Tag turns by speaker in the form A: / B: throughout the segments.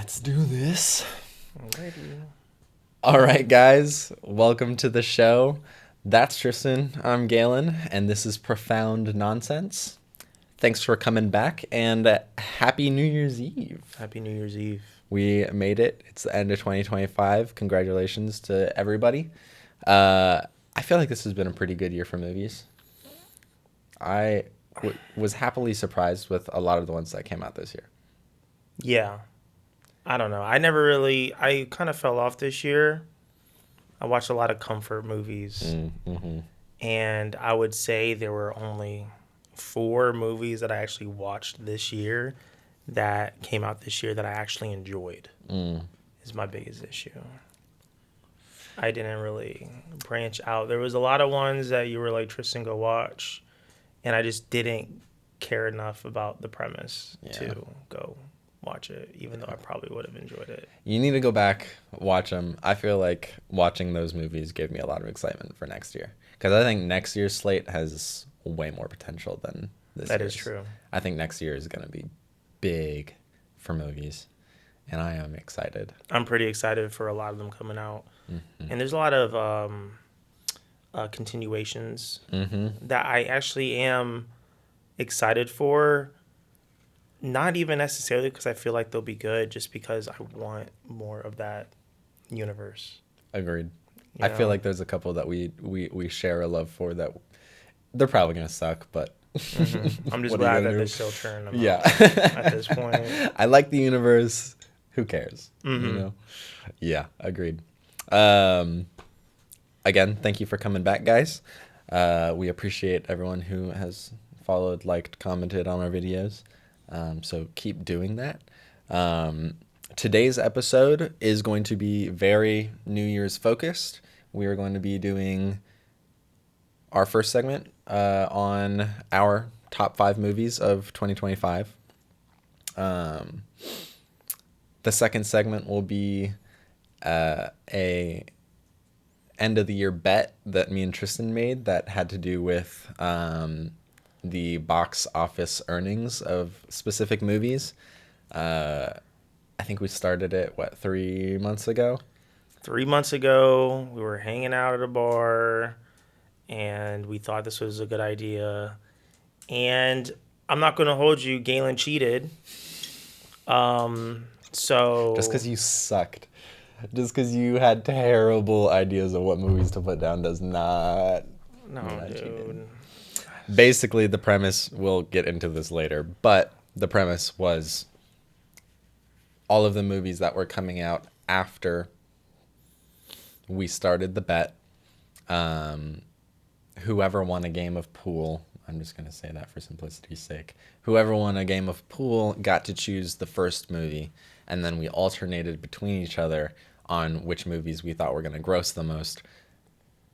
A: Let's do this.
B: Alrighty.
A: All right, guys. Welcome to the show. That's Tristan. I'm Galen, and this is Profound Nonsense. Thanks for coming back, and Happy New Year's Eve.
B: Happy New Year's Eve.
A: We made it. It's the end of 2025. Congratulations to everybody. I feel like this has been a pretty good year for movies. I was happily surprised with a lot of the ones that came out this year.
B: Yeah. I don't know. I kind of fell off this year. I watched a lot of comfort movies.
A: Mm-hmm.
B: And I would say there were only 4 movies that I actually watched this year that came out this year that I actually enjoyed. Is my biggest issue. I didn't really branch out. There was a lot of ones that you were like, Tristan, go watch. And I just didn't care enough about the premise to go watch it, even though I probably would have enjoyed it.
A: You need to go back, watch them. I feel like watching those movies gave me a lot of excitement for next year. Because I think next year's slate has way more potential than this year's.
B: That is true.
A: I think next year is going to be big for movies. And I am excited.
B: I'm pretty excited for a lot of them coming out. Mm-hmm. And there's a lot of continuations that I actually am excited for. Not even necessarily because I feel like they'll be good, just because I want more of that universe.
A: Agreed. I feel like there's a couple that we share a love for that they're probably going to suck, but...
B: I'm just glad that they're still churning them
A: out
B: at this point.
A: I like the universe. Who cares? You know? Yeah, agreed. Again, thank you for coming back, guys. We appreciate everyone who has followed, liked, commented on our videos. So keep doing that. Today's episode is going to be very New Year's focused. We are going to be doing our first segment on our top 5 movies of 2025. The second segment will be a end of the year bet that me and Tristan made that had to do with the box office earnings of specific movies. I think we started it, 3 months ago?
B: 3 months ago, we were hanging out at a bar, and we thought this was a good idea. And I'm not going to hold you, Galen cheated. So
A: just because you sucked, just because you had terrible ideas of what movies to put down does not.
B: No, dude.
A: Basically, the premise, we'll get into this later, but the premise was all of the movies that were coming out after we started the bet. Whoever won a game of pool, I'm just going to say that for simplicity's sake. Whoever won a game of pool got to choose the first movie, and then we alternated between each other on which movies we thought were going to gross the most.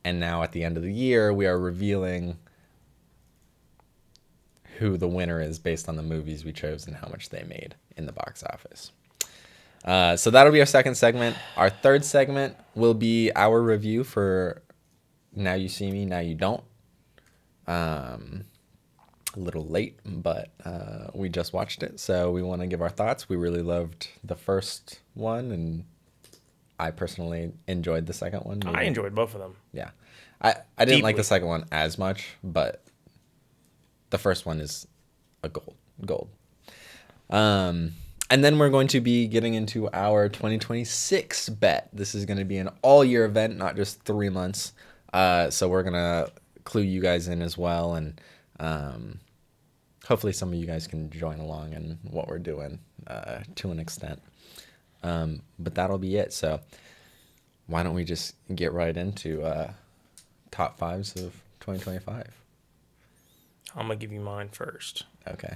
A: And now at the end of the year, we are revealing who the winner is based on the movies we chose and how much they made in the box office. So that'll be our second segment. Our third segment will be our review for Now You See Me, Now You Don't. A little late, but we just watched it, so we want to give our thoughts. We really loved the first one, and I personally enjoyed the second one.
B: Maybe. I enjoyed both of them.
A: Yeah. I didn't like the second one as much, but the first one is a gold. And then we're going to be getting into our 2026 bet. This is going to be an all-year event, not just 3 months. So we're going to clue you guys in as well, and hopefully some of you guys can join along in what we're doing to an extent. But that'll be it. So why don't we just get right into top 5s of 2025?
B: I'm gonna give you mine first.
A: Okay.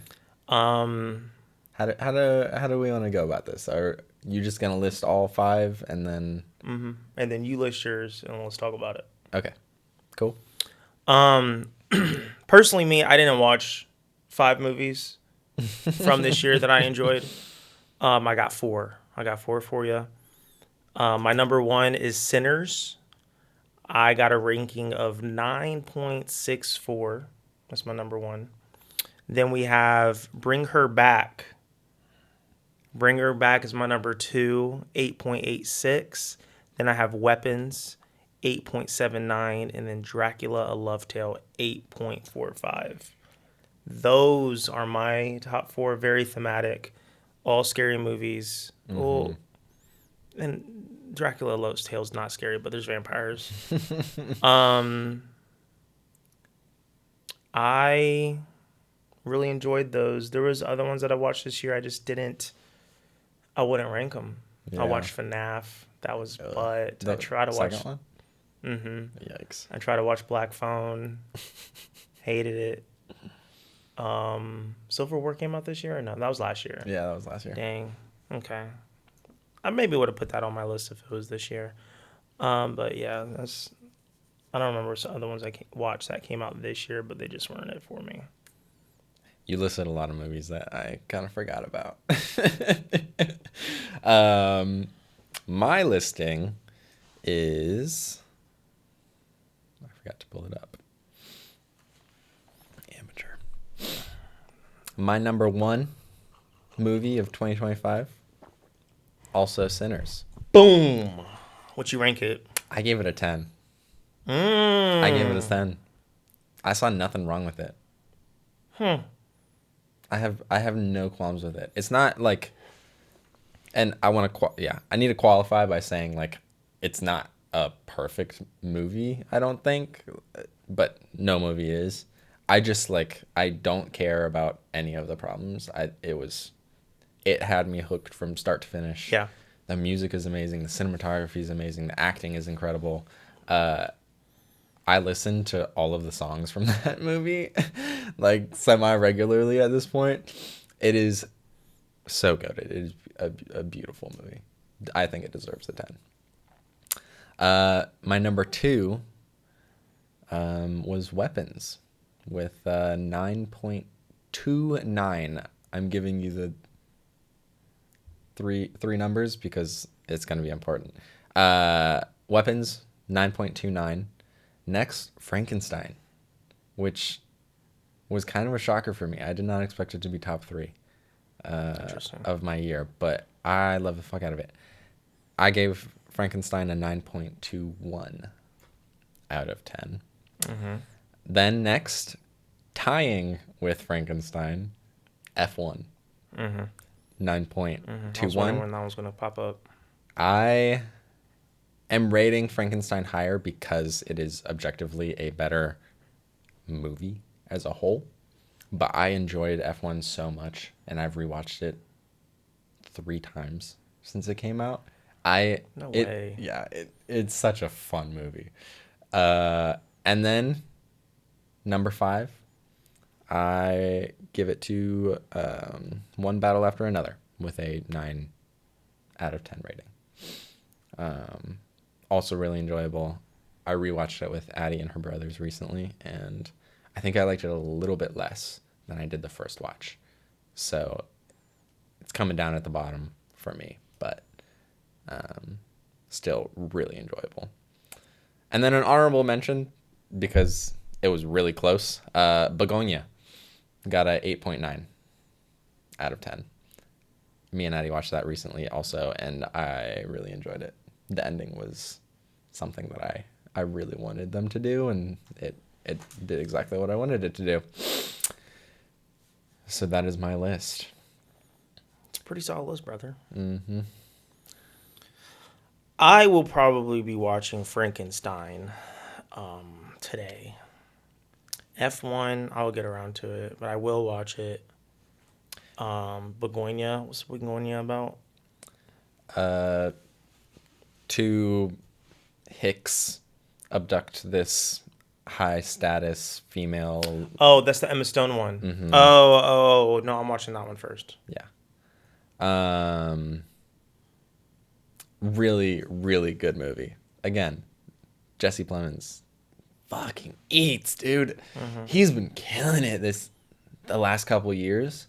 A: How do we want to go about this? Are you just gonna list all 5 and then?
B: And then you list yours, and let's talk about it.
A: Okay. Cool.
B: Personally, I didn't watch 5 movies from this year that I enjoyed. I got 4. I got 4 for you. My number 1 is Sinners. I got a ranking of 9.64. That's my number 1. Then we have Bring Her Back. Bring Her Back is my number 2, 8.86. Then I have Weapons, 8.79, and then Dracula: A Love Tale, 8.45. Those are my top 4. Very thematic, all scary movies. Well, and Dracula: A Love Tale is not scary, but there's vampires. I really enjoyed those. There was other ones that I watched this year. I wouldn't rank them.
A: Yeah.
B: I watched FNAF. That was but I tried to watch.
A: One? Yikes.
B: I tried to watch Black Phone. Hated it. Civil War came out this year or no? That was last year.
A: Yeah, that was last year.
B: Dang. Okay. I maybe would have put that on my list if it was this year. But yeah, I don't remember some other ones I watched that came out this year, but they just weren't it for me.
A: You listed a lot of movies that I kind of forgot about. My listing is... I forgot to pull it up. Amateur. My number 1 movie of 2025, also Sinners.
B: Boom! What you rank it?
A: I gave it a 10. I gave it a 10. I saw nothing wrong with it. I have no qualms with it. It's not like, and I want to I need to qualify by saying like it's not a perfect movie, I don't think, but no movie is. I just I don't care about any of the problems. It had me hooked from start to finish.
B: Yeah.
A: The music is amazing, the cinematography is amazing, the acting is incredible. I listen to all of the songs from that movie, semi-regularly at this point. It is so good. It is a beautiful movie. I think it deserves a 10. My number 2 was Weapons with 9.29. I'm giving you the three numbers because it's going to be important. Weapons, 9.29. Next, Frankenstein, which was kind of a shocker for me. I did not expect it to be top 3 of my year, but I love the fuck out of it. I gave Frankenstein a 9.21 out of 10. Then next, tying with Frankenstein, F1, 9.21.
B: I was wondering when that was going to pop up.
A: I am rating Frankenstein higher because it is objectively a better movie as a whole. But I enjoyed F1 so much, and I've rewatched it 3 times since it came out.
B: No way.
A: Yeah, it's such a fun movie. And then number 5, I give it to One Battle After Another with a 9 out of 10 rating. Also really enjoyable. I rewatched it with Addie and her brothers recently, and I think I liked it a little bit less than I did the first watch. So it's coming down at the bottom for me, but still really enjoyable. And then an honorable mention, because it was really close, Begonia got a 8.9 out of 10. Me and Addie watched that recently also, and I really enjoyed it. The ending was something that I really wanted them to do, and it did exactly what I wanted it to do. So that is my list.
B: It's a pretty solid list, brother.
A: Mm-hmm.
B: I will probably be watching Frankenstein today. F1, I'll get around to it, but I will watch it. Begonia, what's Begonia about?
A: 2 Hicks abduct this high status female.
B: Oh, that's the Emma Stone one.
A: Mm-hmm.
B: Oh, no, I'm watching that one first.
A: Yeah. Really, really good movie. Again, Jesse Plemons fucking eats, dude.
B: Mm-hmm.
A: He's been killing it the last couple years.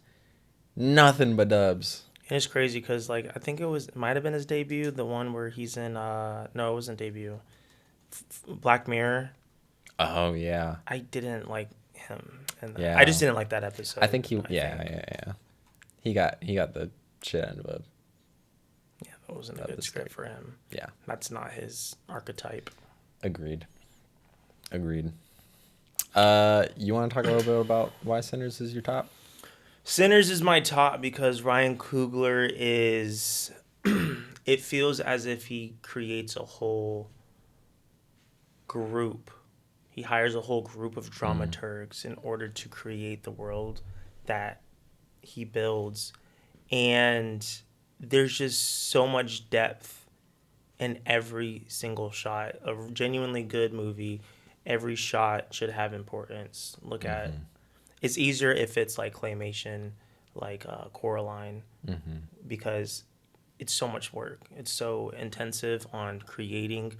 A: Nothing but dubs.
B: And it's crazy because, I think it might have been his debut, the one where he's in, no, it wasn't debut. Black Mirror.
A: Oh, yeah.
B: I didn't like him.
A: Yeah.
B: I just didn't like that episode.
A: I think he got the shit out of a.
B: Yeah, that wasn't a good script for him.
A: Yeah.
B: That's not his archetype.
A: Agreed. You want to talk a little bit about why Sinners is your top?
B: Sinners is my top because Ryan Coogler is. It feels as if he creates a whole group. He hires a whole group of dramaturgs in order to create the world that he builds. And there's just so much depth in every single shot. A genuinely good movie, every shot should have importance. Look at it's easier if it's like claymation, like Coraline, because it's so much work. It's so intensive on creating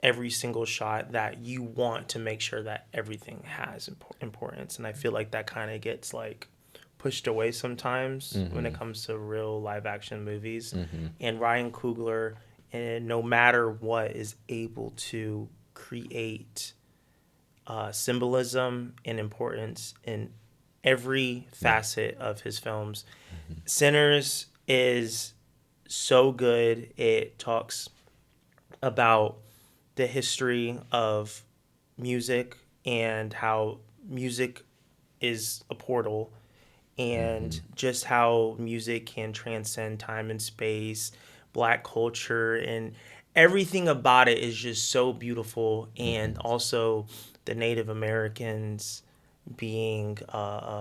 B: every single shot that you want to make sure that everything has importance. And I feel like that kind of gets like pushed away sometimes when it comes to real live action movies. And Ryan Coogler, and no matter what, is able to create symbolism and importance in every facet of his films. Sinners is so good. It talks about the history of music and how music is a portal, and just how music can transcend time and space, Black culture, and everything about it is just so beautiful. And also the Native Americans being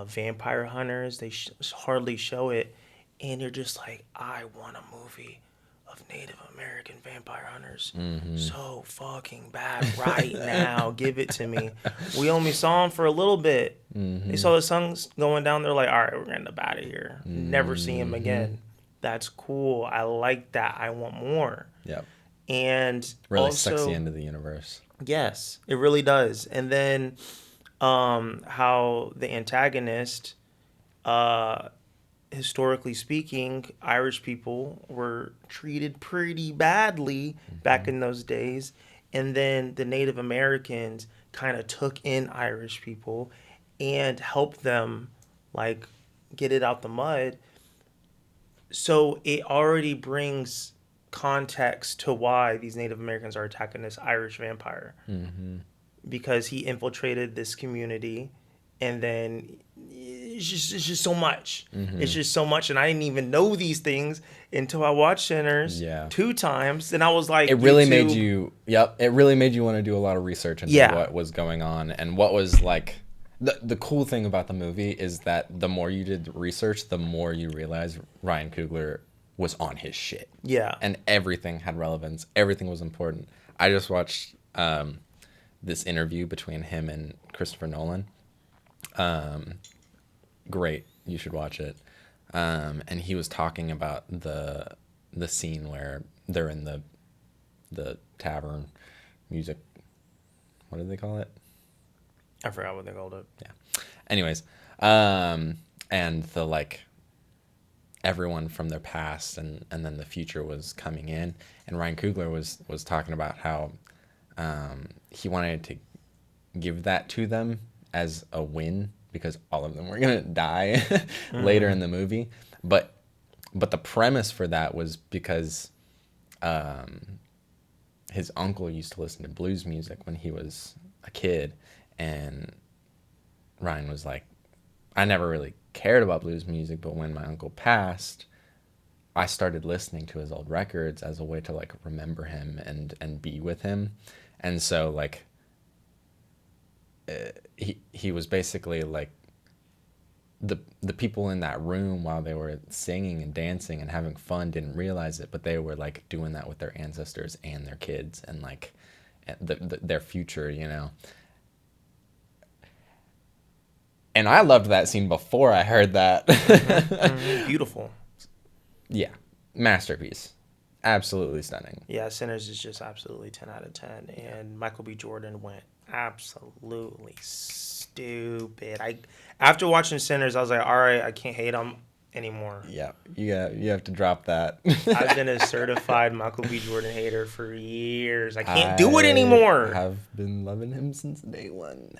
B: vampire hunters, they hardly show it, and you're just like, I want a movie of Native American vampire hunters so fucking bad right now. Give it to me. We only saw them for a little bit. They saw the sun's going down. They're like, all right, we're getting up out of here. Never see him again. That's cool. I like that. I want more.
A: Yep.
B: And
A: Really
B: also,
A: sucks you into the universe.
B: Yes, it really does. And then how the antagonist, historically speaking, Irish people were treated pretty badly back in those days. And then the Native Americans kind of took in Irish people and helped them like get it out the mud. So it already brings context to why these Native Americans are attacking this Irish vampire. Because he infiltrated this community, and then it's just so much. It's just so much, and I didn't even know these things until I watched Sinners 2 times, and I was like,
A: it really made you want to do a lot of research into what was going on and what was like. The cool thing about the movie is that the more you did research, the more you realize Ryan Coogler was on his shit.
B: Yeah.
A: And everything had relevance. Everything was important. I just watched this interview between him and Christopher Nolan. Great. You should watch it. And he was talking about the scene where they're in the tavern music. What do they call it?
B: I forgot what they called it.
A: Yeah. Anyways, and the like everyone from their past and then the future was coming in, and Ryan Coogler was talking about how he wanted to give that to them as a win because all of them were gonna die later in the movie, but the premise for that was because his uncle used to listen to blues music when he was a kid. And Ryan was like, I never really cared about blues music, but when my uncle passed, I started listening to his old records as a way to like remember him and be with him. And so like he was basically like the people in that room while they were singing and dancing and having fun didn't realize it, but they were like doing that with their ancestors and their kids and like their future, you know. And I loved that scene before I heard that.
B: Beautiful.
A: Yeah. Masterpiece. Absolutely stunning.
B: Yeah, Sinners is just absolutely 10 out of 10. And Michael B. Jordan went absolutely stupid. After watching Sinners, I was like, all right, I can't hate him anymore.
A: Yeah. You have to drop that.
B: I've been a certified Michael B. Jordan hater for years. I can't do it anymore.
A: I have been loving him since day one.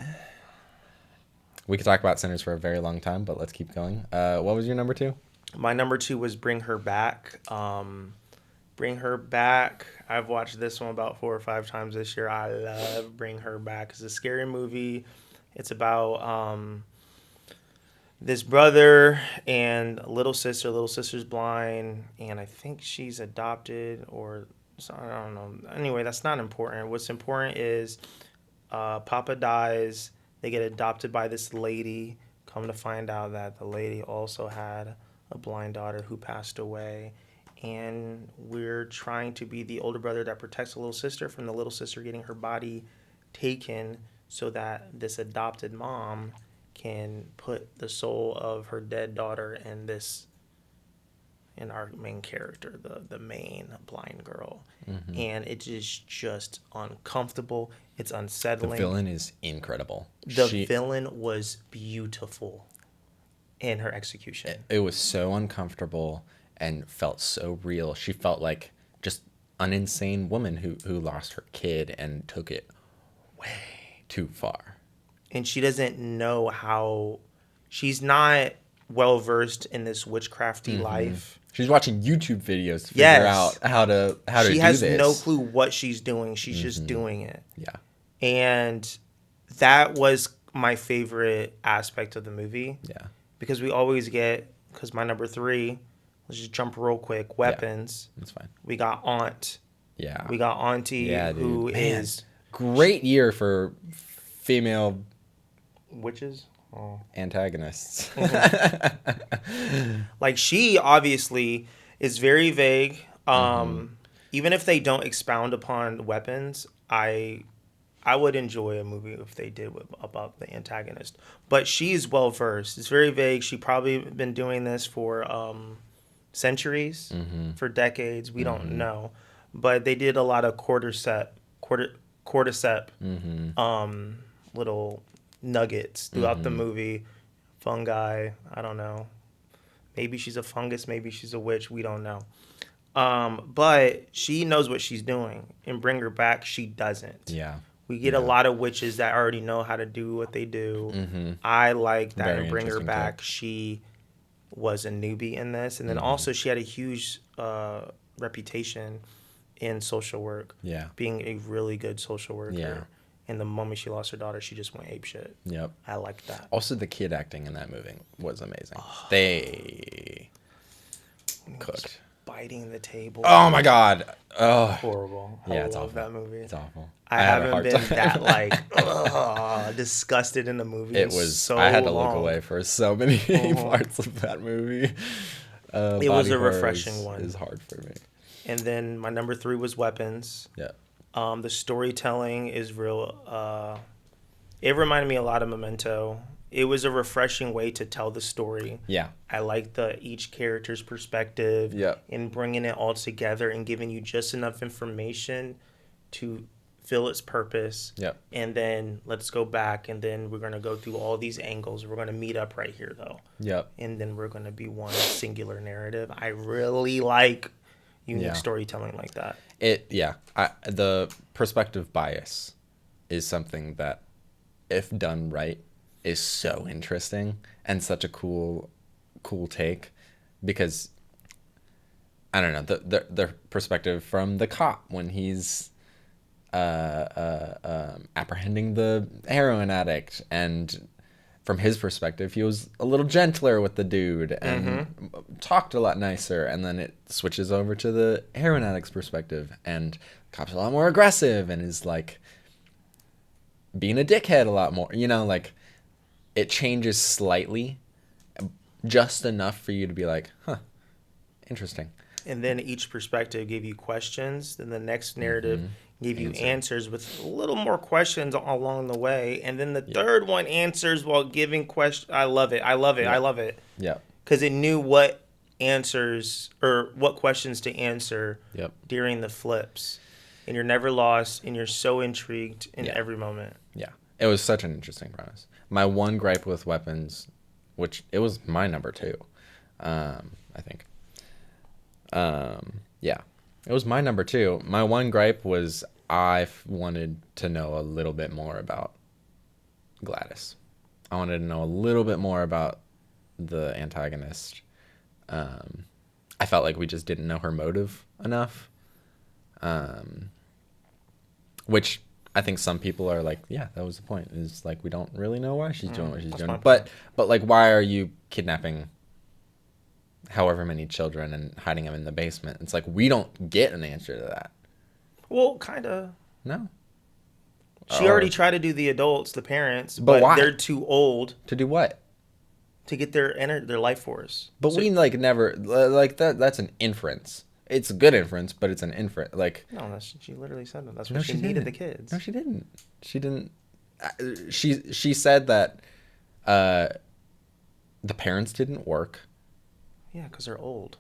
A: We could talk about Sinners for a very long time, but let's keep going. What was your number 2?
B: My number 2 was Bring Her Back. Bring Her Back. I've watched this one about 4 or 5 times this year. I love Bring Her Back. It's a scary movie. It's about this brother and a little sister. Little sister's blind, and I think she's adopted, or I don't know. Anyway, that's not important. What's important is Papa dies. They get adopted by this lady. Come to find out that the lady also had a blind daughter who passed away. And we're trying to be the older brother that protects the little sister from the little sister getting her body taken, so that this adopted mom can put the soul of her dead daughter in our main character, the main blind girl. And it is just uncomfortable. It's
A: The
B: unsettling.
A: villain is incredible.
B: The villain was beautiful in her execution.
A: It was so uncomfortable and felt so real. She felt like just an insane woman who lost her kid and took it way too far.
B: And she doesn't know how. She's not well versed in this witchcrafty life.
A: She's watching YouTube videos to figure
B: Yes.
A: out how to do this.
B: She has no clue what she's doing. She's just doing it.
A: Yeah.
B: And that was my favorite aspect of the movie.
A: Yeah.
B: Because we always get, because my number 3, let's just jump real quick, weapons.
A: That's fine.
B: We got Aunt.
A: Yeah.
B: We got Auntie,
A: Yeah, dude.
B: who
A: Man,
B: is
A: great year for female
B: witches. Oh.
A: antagonists.
B: Like, she obviously is very vague. Even if they don't expound upon weapons, I would enjoy a movie if they did about the antagonist. But she's well versed. It's very vague. She probably been doing this for centuries, for decades. We don't know, but they did a lot of cordyceps, little nuggets throughout the movie. Fungi, I don't know. Maybe she's a fungus, maybe she's a witch, we don't know. But she knows what she's doing. And Bring Her Back, she doesn't.
A: Yeah.
B: We get a lot of witches that already know how to do what they do. I like that.
A: Very
B: In Bring Her
A: interesting
B: Back,
A: take.
B: she was a newbie in this. And then also she had a huge reputation in social work.
A: Yeah.
B: Being a really good social worker.
A: Yeah.
B: And the moment she lost her daughter, she just went apeshit.
A: Yep.
B: I like that.
A: Also, the kid acting in that movie was amazing. They cooked.
B: Biting the table.
A: Oh my god. Oh.
B: Horrible.
A: Yeah,
B: I
A: it's
B: love
A: awful.
B: that movie.
A: It's awful.
B: I
A: had a
B: haven't
A: hard
B: been
A: time.
B: that like disgusted in the movie.
A: It
B: in
A: was.
B: so
A: I had to
B: long.
A: look away for so many parts of that movie.
B: It was
A: Body
B: a
A: horror
B: refreshing one.
A: Is hard for me.
B: And then my number 3 was weapons.
A: Yeah.
B: The storytelling is real. It reminded me a lot of Memento. It was a refreshing way to tell the story.
A: Yeah.
B: I like each character's perspective.
A: Yep.
B: And bringing it all together and giving you just enough information to fill its purpose.
A: Yep.
B: And then let's go back, and then we're going to go through all these angles. We're going to meet up right here, though.
A: Yep.
B: And then we're going to be one singular narrative. I really like unique storytelling like that.
A: The perspective bias is something that, if done right, is so interesting and such a cool take, because I don't know, the perspective from the cop when he's apprehending the heroin addict, and from his perspective he was a little gentler with the dude and talked a lot nicer, and then it switches over to the heroin addict's perspective and the cop's a lot more aggressive and is like being a dickhead a lot more, like it changes slightly, just enough for you to be like, huh, interesting.
B: And then each perspective gave you questions. Then the next narrative gave you answers with a little more questions along the way. And then the third one answers while giving questions. I love it. I love it.
A: Yeah.
B: Because it knew what answers or what questions to answer during the flips. And you're never lost, and you're so intrigued in every moment.
A: Yeah. It was such an interesting premise. My one gripe with weapons, which it was my number 2, I think. It was my number 2. My one gripe was I wanted to know a little bit more about Gladys. I wanted to know a little bit more about the antagonist. I felt like we just didn't know her motive enough. Which I think some people are like, yeah, that was the point. Is like we don't really know why she's doing what she's doing. But like, why are you kidnapping however many children and hiding them in the basement? It's like we don't get an answer to that.
B: Well, kind of.
A: No.
B: She already tried to do the adults, the parents,
A: But why?
B: they're too old
A: To do what?
B: to get their life force.
A: But we like never like that. That's an inference. It's a good inference, but it's an inference. Like
B: no, she literally said that. That's what she needed the kids.
A: No, she didn't. She didn't. She said that the parents didn't work.
B: Yeah, because they're old.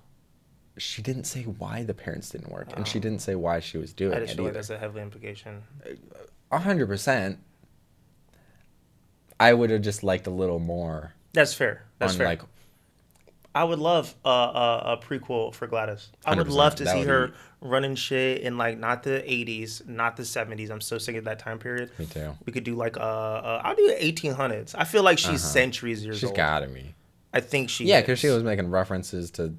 A: She didn't say why the parents didn't work, and she didn't say why she was doing it.
B: I just feel like that's a heavy implication.
A: 100%. I would have just liked a little more.
B: That's fair. That's fair.
A: Like,
B: I would love a prequel for Gladys. I would love to see her running shit in like not the 80s, not the 70s. I'm so sick of that time period.
A: Me too.
B: We could do like I'll do the 1800s. I feel like she's centuries years old.
A: She's gotta be.
B: I think she.
A: Yeah, because she was making references to.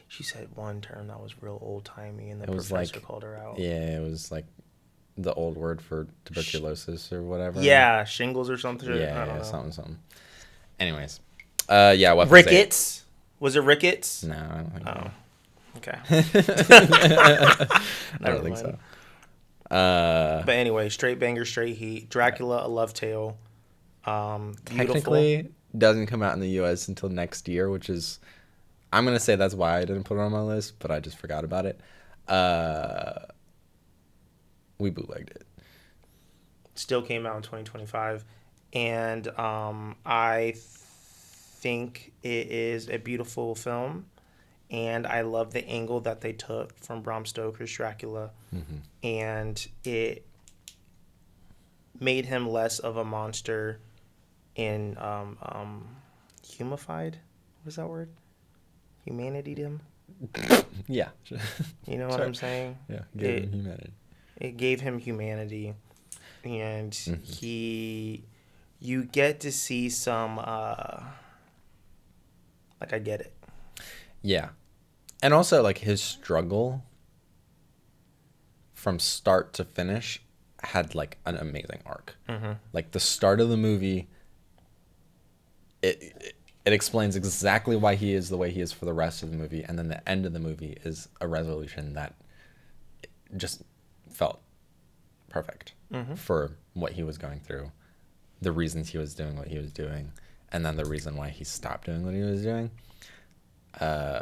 B: She said one term that was real old timey, and the
A: professor
B: like, called her out.
A: Yeah, it was like the old word for tuberculosis or whatever.
B: Yeah, shingles or something.
A: Yeah,
B: I don't know.
A: something. Anyways, yeah.
B: Ricketts? Was it Ricketts?
A: No, I don't think.
B: Oh, okay.
A: I don't think so.
B: But anyway, straight banger, straight heat. Dracula, A Love Tale.
A: Technically, doesn't come out in the U.S. until next year, which is, I'm gonna say that's why I didn't put it on my list, but I just forgot about it. We bootlegged it.
B: Still came out in 2025, and I think it is a beautiful film, and I love the angle that they took from Bram Stoker's Dracula, and it made him less of a monster and humified. What is that word? Humanity him?
A: Yeah.
B: You know what I'm saying?
A: Yeah, gave him humanity.
B: It gave him humanity, and you get to see some, like, I get it.
A: Yeah. And also, like, his struggle from start to finish had, like, an amazing arc. Like, the start of the movie, it explains exactly why he is the way he is for the rest of the movie, and then the end of the movie is a resolution that just felt perfect for what he was going through, the reasons he was doing what he was doing, and then the reason why he stopped doing what he was doing. Yeah,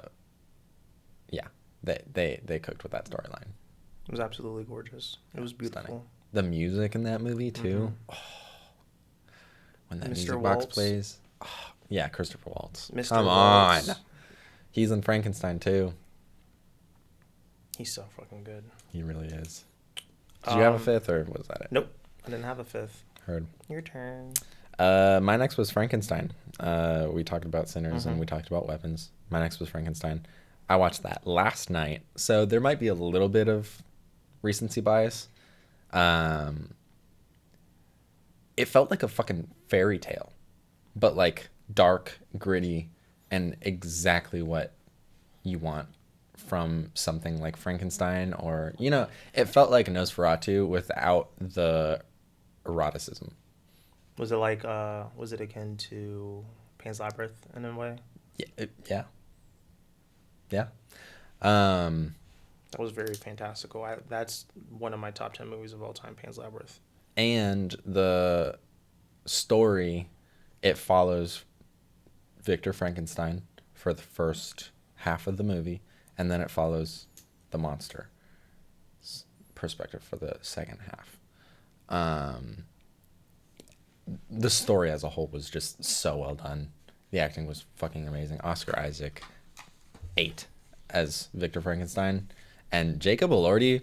A: they cooked with that storyline.
B: It was absolutely gorgeous. It was beautiful.
A: Stunning. The music in that movie too. Oh, when that music box plays. Oh, yeah, Christopher Waltz. Come on. He's in Frankenstein too.
B: He's so fucking good.
A: He really is. Did you have a fifth, or was that it?
B: Nope, I didn't have a fifth.
A: Heard.
B: Your turn.
A: My next was Frankenstein. We talked about Sinners and we talked about Weapons. My next was Frankenstein. I watched that last night, so there might be a little bit of recency bias. It felt like a fucking fairy tale, but like dark, gritty, and exactly what you want from something like Frankenstein, or, you know, it felt like Nosferatu without the eroticism.
B: Was it like, was it akin to Pan's Labyrinth in a way?
A: Yeah. Yeah.
B: That was very fantastical. That's one of my top 10 movies of all time, Pan's Labyrinth.
A: And the story, it follows Victor Frankenstein for the first half of the movie, and then it follows the monster perspective for the second half. The story as a whole was just so well done. The acting was fucking amazing. Oscar Isaac, 8 as Victor Frankenstein. And Jacob Elordi,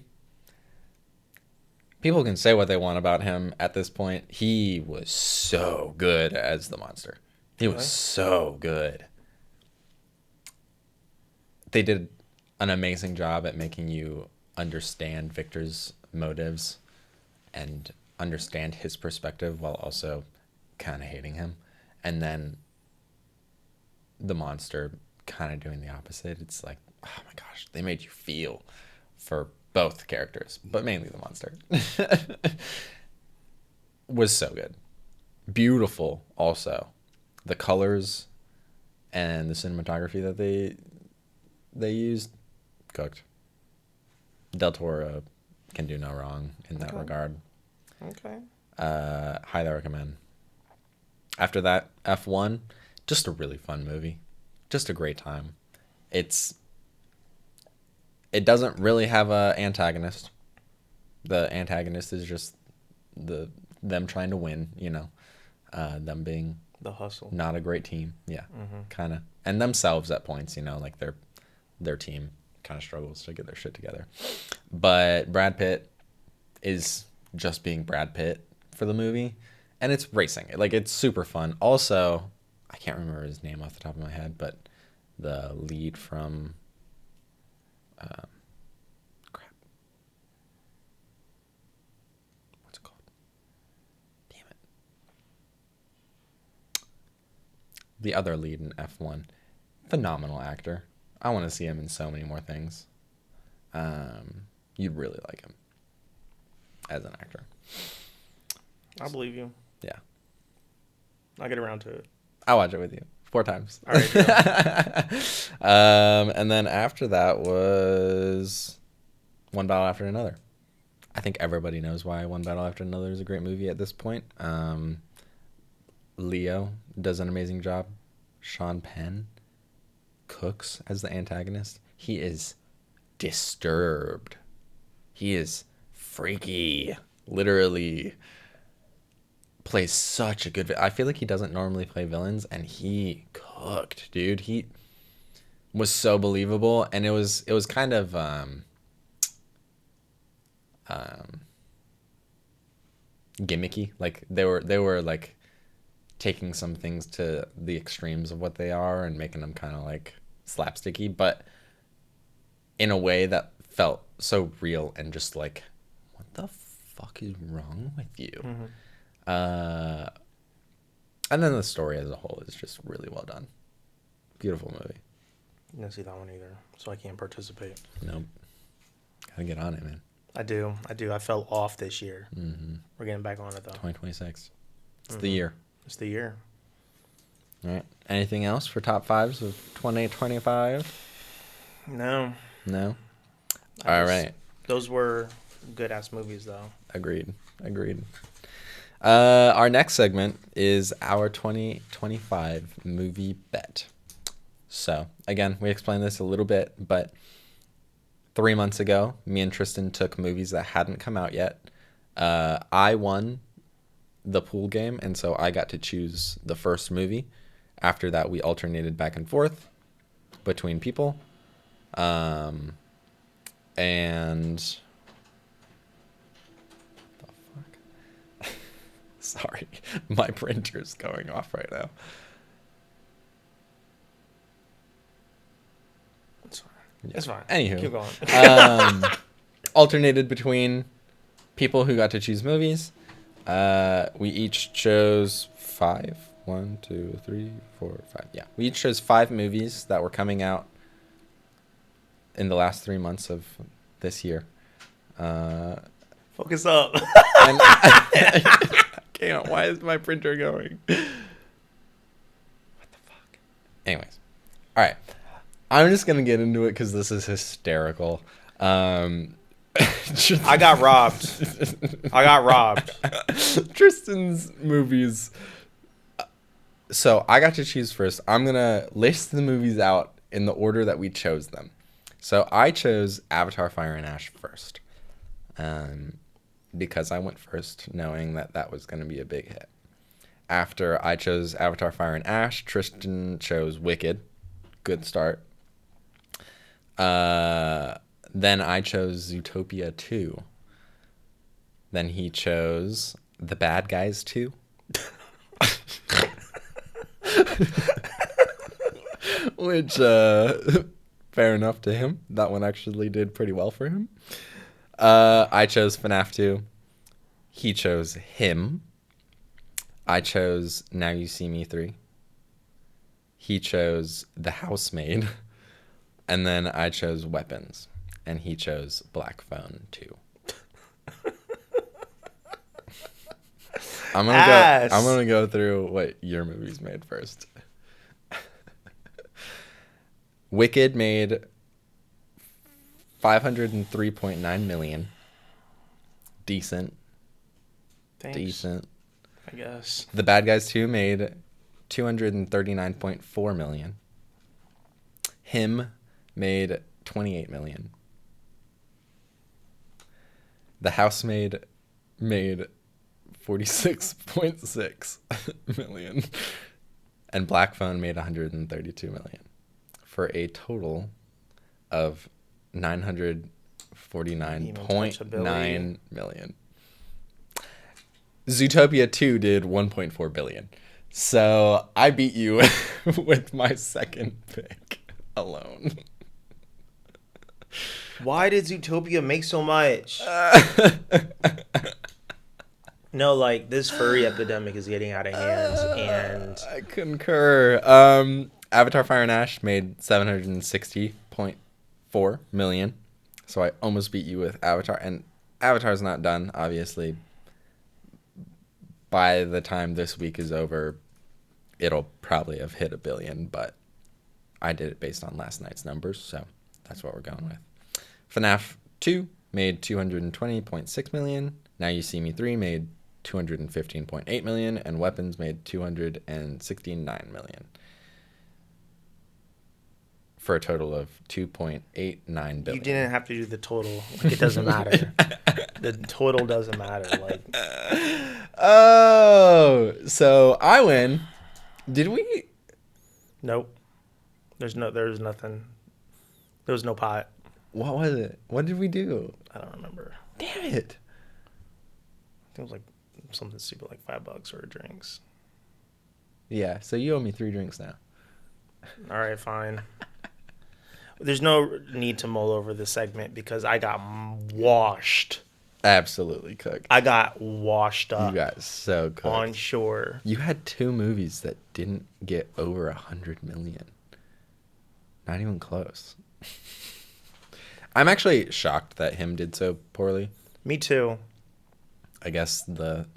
A: people can say what they want about him at this point. He was so good as the monster. He was so good. They did an amazing job at making you understand Victor's motives and understand his perspective while also kind of hating him. And then the monster kind of doing the opposite. It's like, oh my gosh, they made you feel for both characters, but mainly the monster. Was so good. Beautiful also. The colors and the cinematography that they used, cooked. Del Toro can do no wrong in that regard.
B: Okay.
A: Highly recommend. After that, F1, just a really fun movie. Just a great time. It doesn't really have a antagonist. The antagonist is just them trying to win, them being
B: The hustle.
A: not a great team. Yeah, kind of. And themselves at points, like their team kind of struggles to get their shit together. But Brad Pitt is just being Brad Pitt for the movie, and it's racing. Like, it's super fun. Also, I can't remember his name off the top of my head, but the lead from crap. What's it called? Damn it. The other lead in F1. Phenomenal actor. I want to see him in so many more things. You'd really like him as an actor.
B: I believe you.
A: Yeah.
B: I'll get around to it.
A: I'll watch it with you 4 times.
B: All right.
A: And then after that was One Battle After Another. I think everybody knows why One Battle After Another is a great movie at this point. Leo does an amazing job. Sean Penn cooks as the antagonist. He is disturbed. He is freaky. Literally plays such a good... I feel like he doesn't normally play villains, and he cooked, dude. He was so believable, and it was kind of gimmicky. Like, they were like taking some things to the extremes of what they are and making them kind of like slapsticky, but in a way that felt so real and just like, what the fuck is wrong with you? And then the story as a whole is just really well done. Beautiful movie.
B: I didn't see that one either, so I can't participate.
A: Nope. Gotta get on it, man.
B: I do. I fell off this year. We're getting back on it, though.
A: 2026. It's the year.
B: It's the year.
A: All right. Anything else for top fives of 2025?
B: No.
A: No? All right.
B: Those were good-ass movies, though.
A: Agreed. Our next segment is our 2025 movie bet. So, again, we explained this a little bit, but 3 months ago, me and Tristan took movies that hadn't come out yet. I won the pool game, and so I got to choose the first movie. After that, we alternated back and forth between people. And what the fuck? Sorry, my printer's going off right now.
B: It's fine. Yeah. It's fine.
A: Anywho,
B: keep going.
A: Alternated between people who got to choose movies. We each chose 5. 1, 2, 3, 4, 5. Yeah, we each chose 5 movies that were coming out in the last 3 months of this year.
B: Focus up.
A: I can't. Why is my printer going? What the fuck? Anyways, all right. I'm just gonna get into it because this is hysterical.
B: I got robbed.
A: Tristan's movies. So I got to choose first. I'm gonna list the movies out in the order that we chose them. So I chose Avatar: Fire and Ash first, because I went first, knowing that was gonna be a big hit. After I chose Avatar: Fire and Ash, Tristan chose Wicked. Good start. Then I chose Zootopia 2. Then he chose The Bad Guys 2. Which, fair enough to him. That one actually did pretty well for him. I chose FNAF 2. He chose Him. I chose Now You See Me 3. He chose The Housemaid. And then I chose Weapons. And he chose Black Phone 2. I'm gonna go through what your movies made first. Wicked made $503.9 million. Decent.
B: Thanks,
A: Decent.
B: I guess.
A: The Bad Guys 2 made $239.4 million. Him made $28 million. The Housemaid made $46.6 million. And Black Phone made $132 million. For a total of $949.9 million. Zootopia 2 did $1.4 billion. So I beat you with my second pick alone.
B: Why did Zootopia make so much? No, like, this furry epidemic is getting out of hand, and
A: I concur. Avatar Fire and Ash made $760.4 million. So I almost beat you with Avatar. And Avatar's not done, obviously. By the time this week is over, it'll probably have hit $1 billion, but I did it based on last night's numbers, so that's what we're going with. FNAF 2 made $220.6 million. Now You See Me 3 made $215.8 million, and Weapons made $269 million. For a total of $2.89 billion.
B: You didn't have to do the total. Like, it doesn't matter. The total doesn't matter. Like,
A: oh, so I win. Did we?
B: Nope. There's nothing. There was no pot.
A: What was it? What did we do?
B: I don't remember.
A: Damn it.
B: I think it was like something stupid, like $5 for drinks.
A: Yeah, so you owe me 3 drinks now.
B: All right, fine. There's no need to mull over this segment because I got washed.
A: Absolutely cooked.
B: I got washed up.
A: You got so cooked.
B: On shore.
A: You had 2 movies that didn't get over 100 million. Not even close. I'm actually shocked that Him did so poorly.
B: Me too.
A: I guess the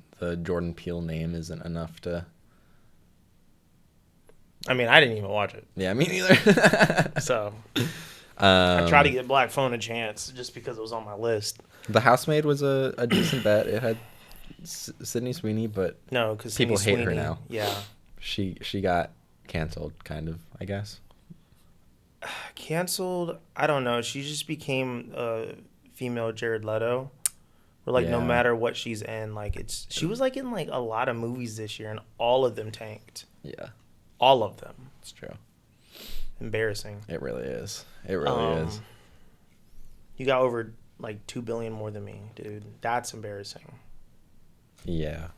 A: Jordan Peele name isn't enough to...
B: I mean, I didn't even watch it.
A: Yeah, me neither.
B: So, I tried to get Black Phone a chance just because it was on my list.
A: The Housemaid was a decent bet. It had Sydney Sweeney, but
B: no, because
A: people hate her now.
B: Yeah,
A: she got canceled, kind of, I guess.
B: Canceled? I don't know. She just became a female Jared Leto. Where, like, no matter what she's in, like, she was like in like a lot of movies this year, and all of them tanked.
A: Yeah.
B: All of them.
A: It's true.
B: Embarrassing.
A: It really is. It really is.
B: You got over like $2 billion more than me, dude. That's embarrassing.
A: Yeah.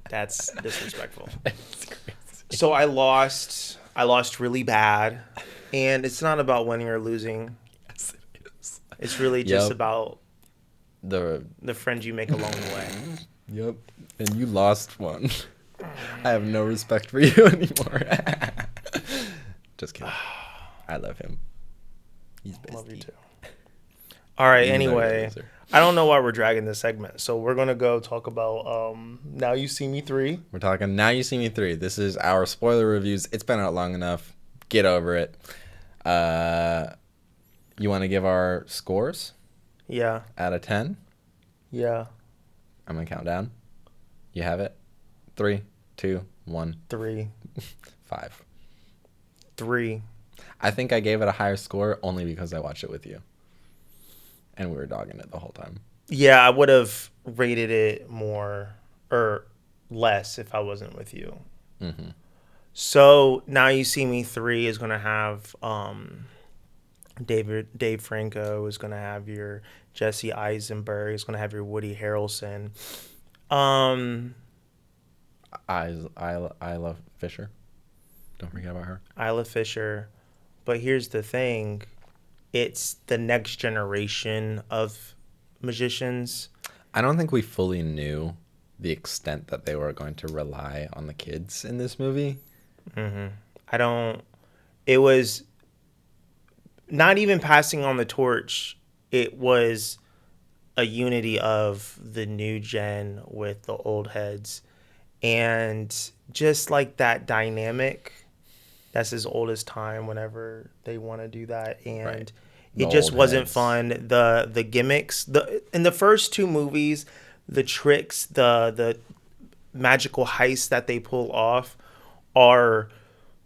B: That's disrespectful.
A: It's crazy.
B: So I lost really bad, and it's not about winning or losing.
A: Yes, it is.
B: It's really just about
A: the
B: friends you make along the way.
A: Yep. And you lost one. I have no respect for you anymore. Just kidding. I love him. He's bestie.
B: Love you too. All right. Anyway, I don't know why we're dragging this segment, so we're gonna go talk about Now You See Me 3.
A: We're talking Now You See Me 3. This is our spoiler reviews. It's been out long enough. Get over it. You want to give our scores?
B: Yeah.
A: Out of 10?
B: Yeah.
A: I'm gonna count down. You have it. 3, 2, 1.
B: 3.
A: 5.
B: 3.
A: I think I gave it a higher score only because I watched it with you. And we were dogging it the whole time.
B: Yeah, I would have rated it more or less if I wasn't with you.
A: Mm-hmm.
B: So Now You See Me 3 is going to have Dave Franco, is going to have your Jesse Eisenberg, is going to have your Woody Harrelson.
A: Isla Fisher. Don't forget about her.
B: Isla Fisher. But here's the thing. It's the next generation of magicians.
A: I don't think we fully knew the extent that they were going to rely on the kids in this movie.
B: It was not even passing on the torch. It was a unity of the new gen with the old heads. And just like that dynamic, that's as old as time whenever they want to do that. And
A: Right.
B: it
A: The
B: just
A: old
B: wasn't
A: heads.
B: fun. The gimmicks, in the first two movies, the tricks, the magical heists that they pull off are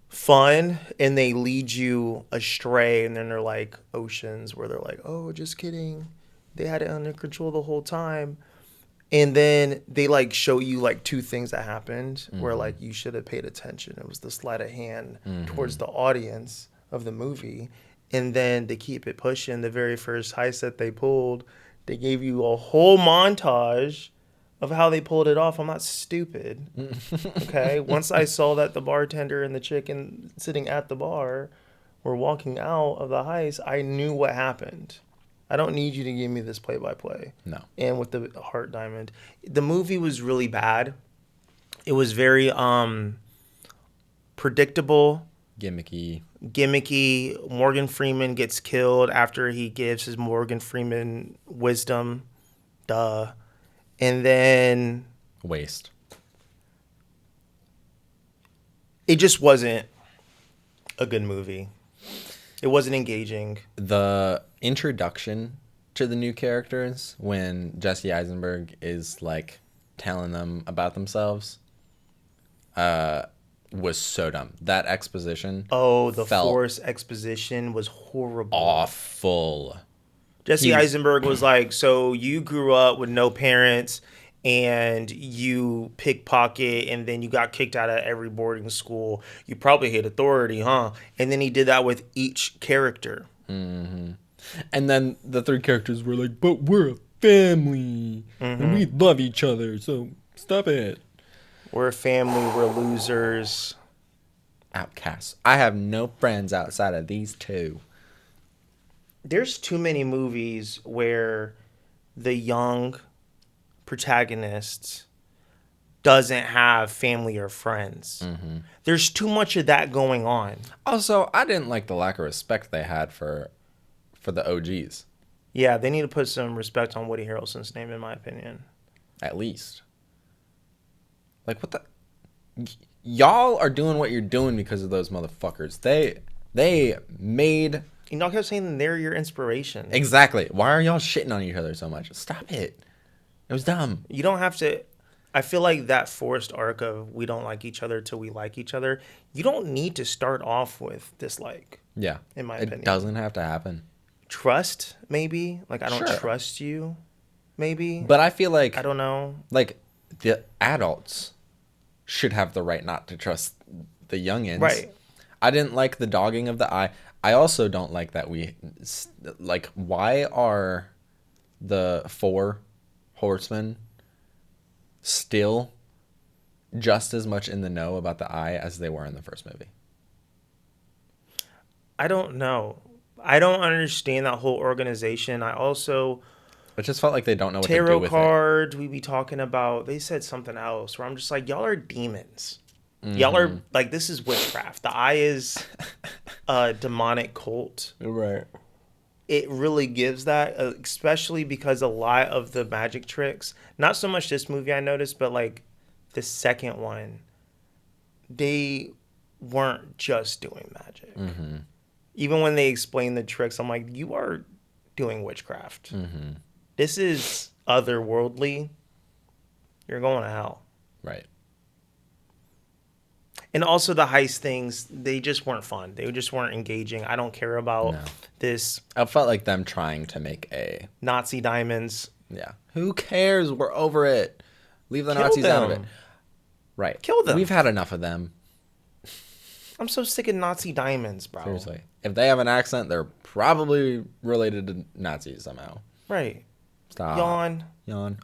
B: fun, and they lead you astray. And then they're like Oceans, where they're like, oh, just kidding, they had it under control the whole time. And then they like show you like two things that happened where like you should have paid attention. It was the sleight of hand towards the audience of the movie. And then they keep it pushing. The very first heist that they pulled, they gave you a whole montage of how they pulled it off. I'm not stupid. Okay. Once I saw that the bartender and the chicken sitting at the bar were walking out of the heist, I knew what happened. I don't need you to give me this play-by-play.
A: No.
B: And with the heart diamond, the movie was really bad. It was very predictable,
A: Gimmicky.
B: gimmicky. Morgan Freeman gets killed after he gives his Morgan Freeman wisdom. Duh. And then
A: Waste.
B: it just wasn't a good movie. It wasn't engaging.
A: The introduction to the new characters when Jesse Eisenberg is like telling them about themselves was so dumb. That exposition
B: Oh, the
A: felt
B: Force exposition was horrible.
A: awful.
B: Jesse Eisenberg was like, so you grew up with no parents and you pickpocket and then you got kicked out of every boarding school. You probably hate authority, huh? And then he did that with each character.
A: And then the three characters were like, but we're a family and we love each other, so stop it.
B: We're a family, we're losers.
A: Outcasts. I have no friends outside of these two.
B: There's too many movies where the young protagonist doesn't have family or friends. There's too much of that going on.
A: Also, I didn't like the lack of respect they had for the OGs,
B: Yeah, they need to put some respect on Woody Harrelson's name, in my opinion.
A: at least. Like, what the... Y'all are doing what you're doing because of those motherfuckers. They made...
B: You know, I kept saying they're your inspiration.
A: Exactly. Why are y'all shitting on each other so much? Stop it. It was dumb.
B: You don't have to. I feel like that forced arc of we don't like each other till we like each other. You don't need to start off with dislike.
A: Yeah.
B: In my
A: it
B: opinion.
A: doesn't have to happen.
B: Trust, maybe. Like, I don't
A: Sure.
B: trust you, maybe.
A: But I feel like...
B: I don't know.
A: Like, the adults should have the right not to trust the youngins.
B: Right.
A: I didn't like the dogging of the eye. I also don't like that like, why are the 4 horsemen still just as much in the know about the eye as they were in the first movie?
B: I don't know. I don't understand that whole organization. I also...
A: It just felt like they don't know what to do
B: Tarot
A: with
B: cards, we be talking about... They said something else where I'm just like, y'all are demons. Y'all are... Like, this is witchcraft. The eye is a demonic cult.
A: it. Right.
B: It really gives that, especially because a lot of the magic tricks, not so much this movie I noticed, but like the second one, they weren't just doing magic. Even when they explain the tricks, I'm like, you are doing witchcraft. This is otherworldly. You're going to hell.
A: Right.
B: And also the heist things, they just weren't fun. They just weren't engaging. I don't care about this
A: I felt like them trying to make a...
B: Nazi diamonds.
A: Yeah. Who cares? We're over it. Leave the
B: Kill
A: Nazis out of
B: them.
A: it. Right.
B: Kill them.
A: We've had enough of them.
B: I'm so sick of Nazi diamonds, bro.
A: Seriously. If they have an accent, they're probably related to Nazis somehow.
B: Right.
A: Stop.
B: Yawn.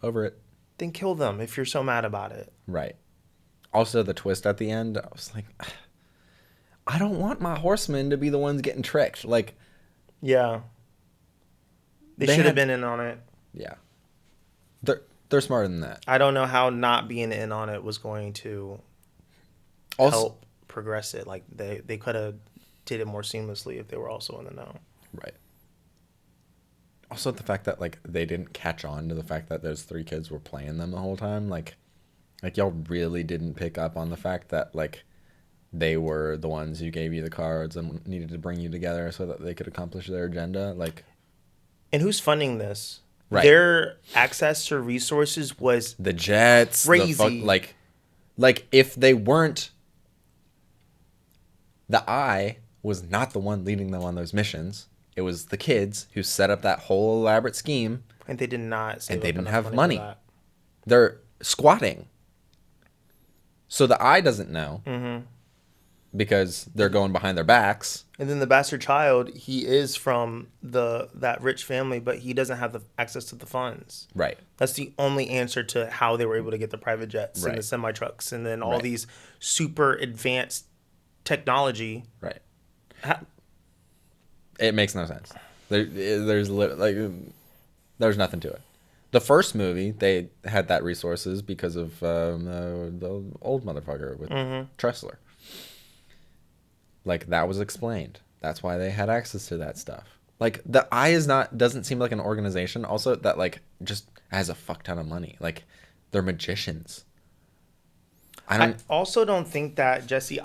A: Over it.
B: Then kill them if you're so mad about it.
A: Right. Also, the twist at the end, I was like, I don't want my horsemen to be the ones getting tricked. Like,
B: Yeah. They
A: They
B: should have
A: had-
B: been in on it.
A: yeah. They're They're smarter than that.
B: I don't know how not being in on it was going to
A: Also,
B: help progress it. Like they could have did it more seamlessly if they were also in the know.
A: right. Also, the fact that like they didn't catch on to the fact that those 3 kids were playing them the whole time, like y'all really didn't pick up on the fact that like they were the ones who gave you the cards and needed to bring you together so that they could accomplish their agenda. Like,
B: And who's funding this?
A: Right.
B: Their access to resources was
A: the Jets,
B: crazy.
A: Like if they weren't, the Eye was not the one leading them on those missions. It was the kids who set up that whole elaborate scheme.
B: and they did not save
A: And they
B: up
A: didn't
B: enough
A: have
B: money
A: money.
B: for that.
A: They're squatting. So the Eye doesn't know because they're going behind their backs.
B: And then the bastard child, he is from that rich family, but he doesn't have the access to the funds.
A: Right.
B: That's the only answer to how they were able to get the private jets and the
A: Right.
B: semi trucks and then all
A: Right.
B: these super advanced technology.
A: Right.
B: Ha-
A: It makes no sense. There's nothing to it. The first movie, they had that resources because of the old motherfucker with Tressler. Like, that was explained. That's why they had access to that stuff. Like, the Eye doesn't seem like an organization also that, like, just has a fuck ton of money. Like, they're magicians.
B: I also don't think that Jesse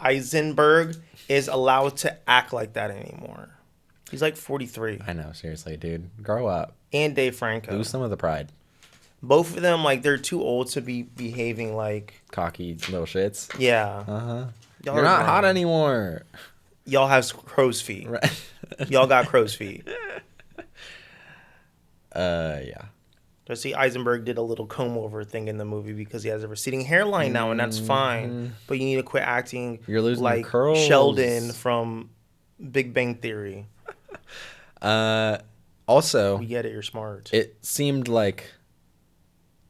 B: Eisenberg is allowed to act like that anymore. He's like 43.
A: I know, seriously, dude. Grow up.
B: And Dave Franco.
A: Lose some of the pride.
B: Both of them, like, they're too old to be behaving like...
A: Cocky little shits.
B: Yeah.
A: Uh-huh.
B: Y'all
A: You're
B: are
A: not hot
B: grown.
A: anymore.
B: Y'all have crow's feet.
A: Right.
B: Y'all got crow's feet.
A: Yeah.
B: Jesse Eisenberg did a little comb over thing in the movie because he has a receding hairline now, and that's fine. But you need to quit acting
A: You're losing your
B: like
A: curls.
B: Sheldon from Big Bang Theory.
A: Also,
B: We get it, you're smart.
A: it seemed like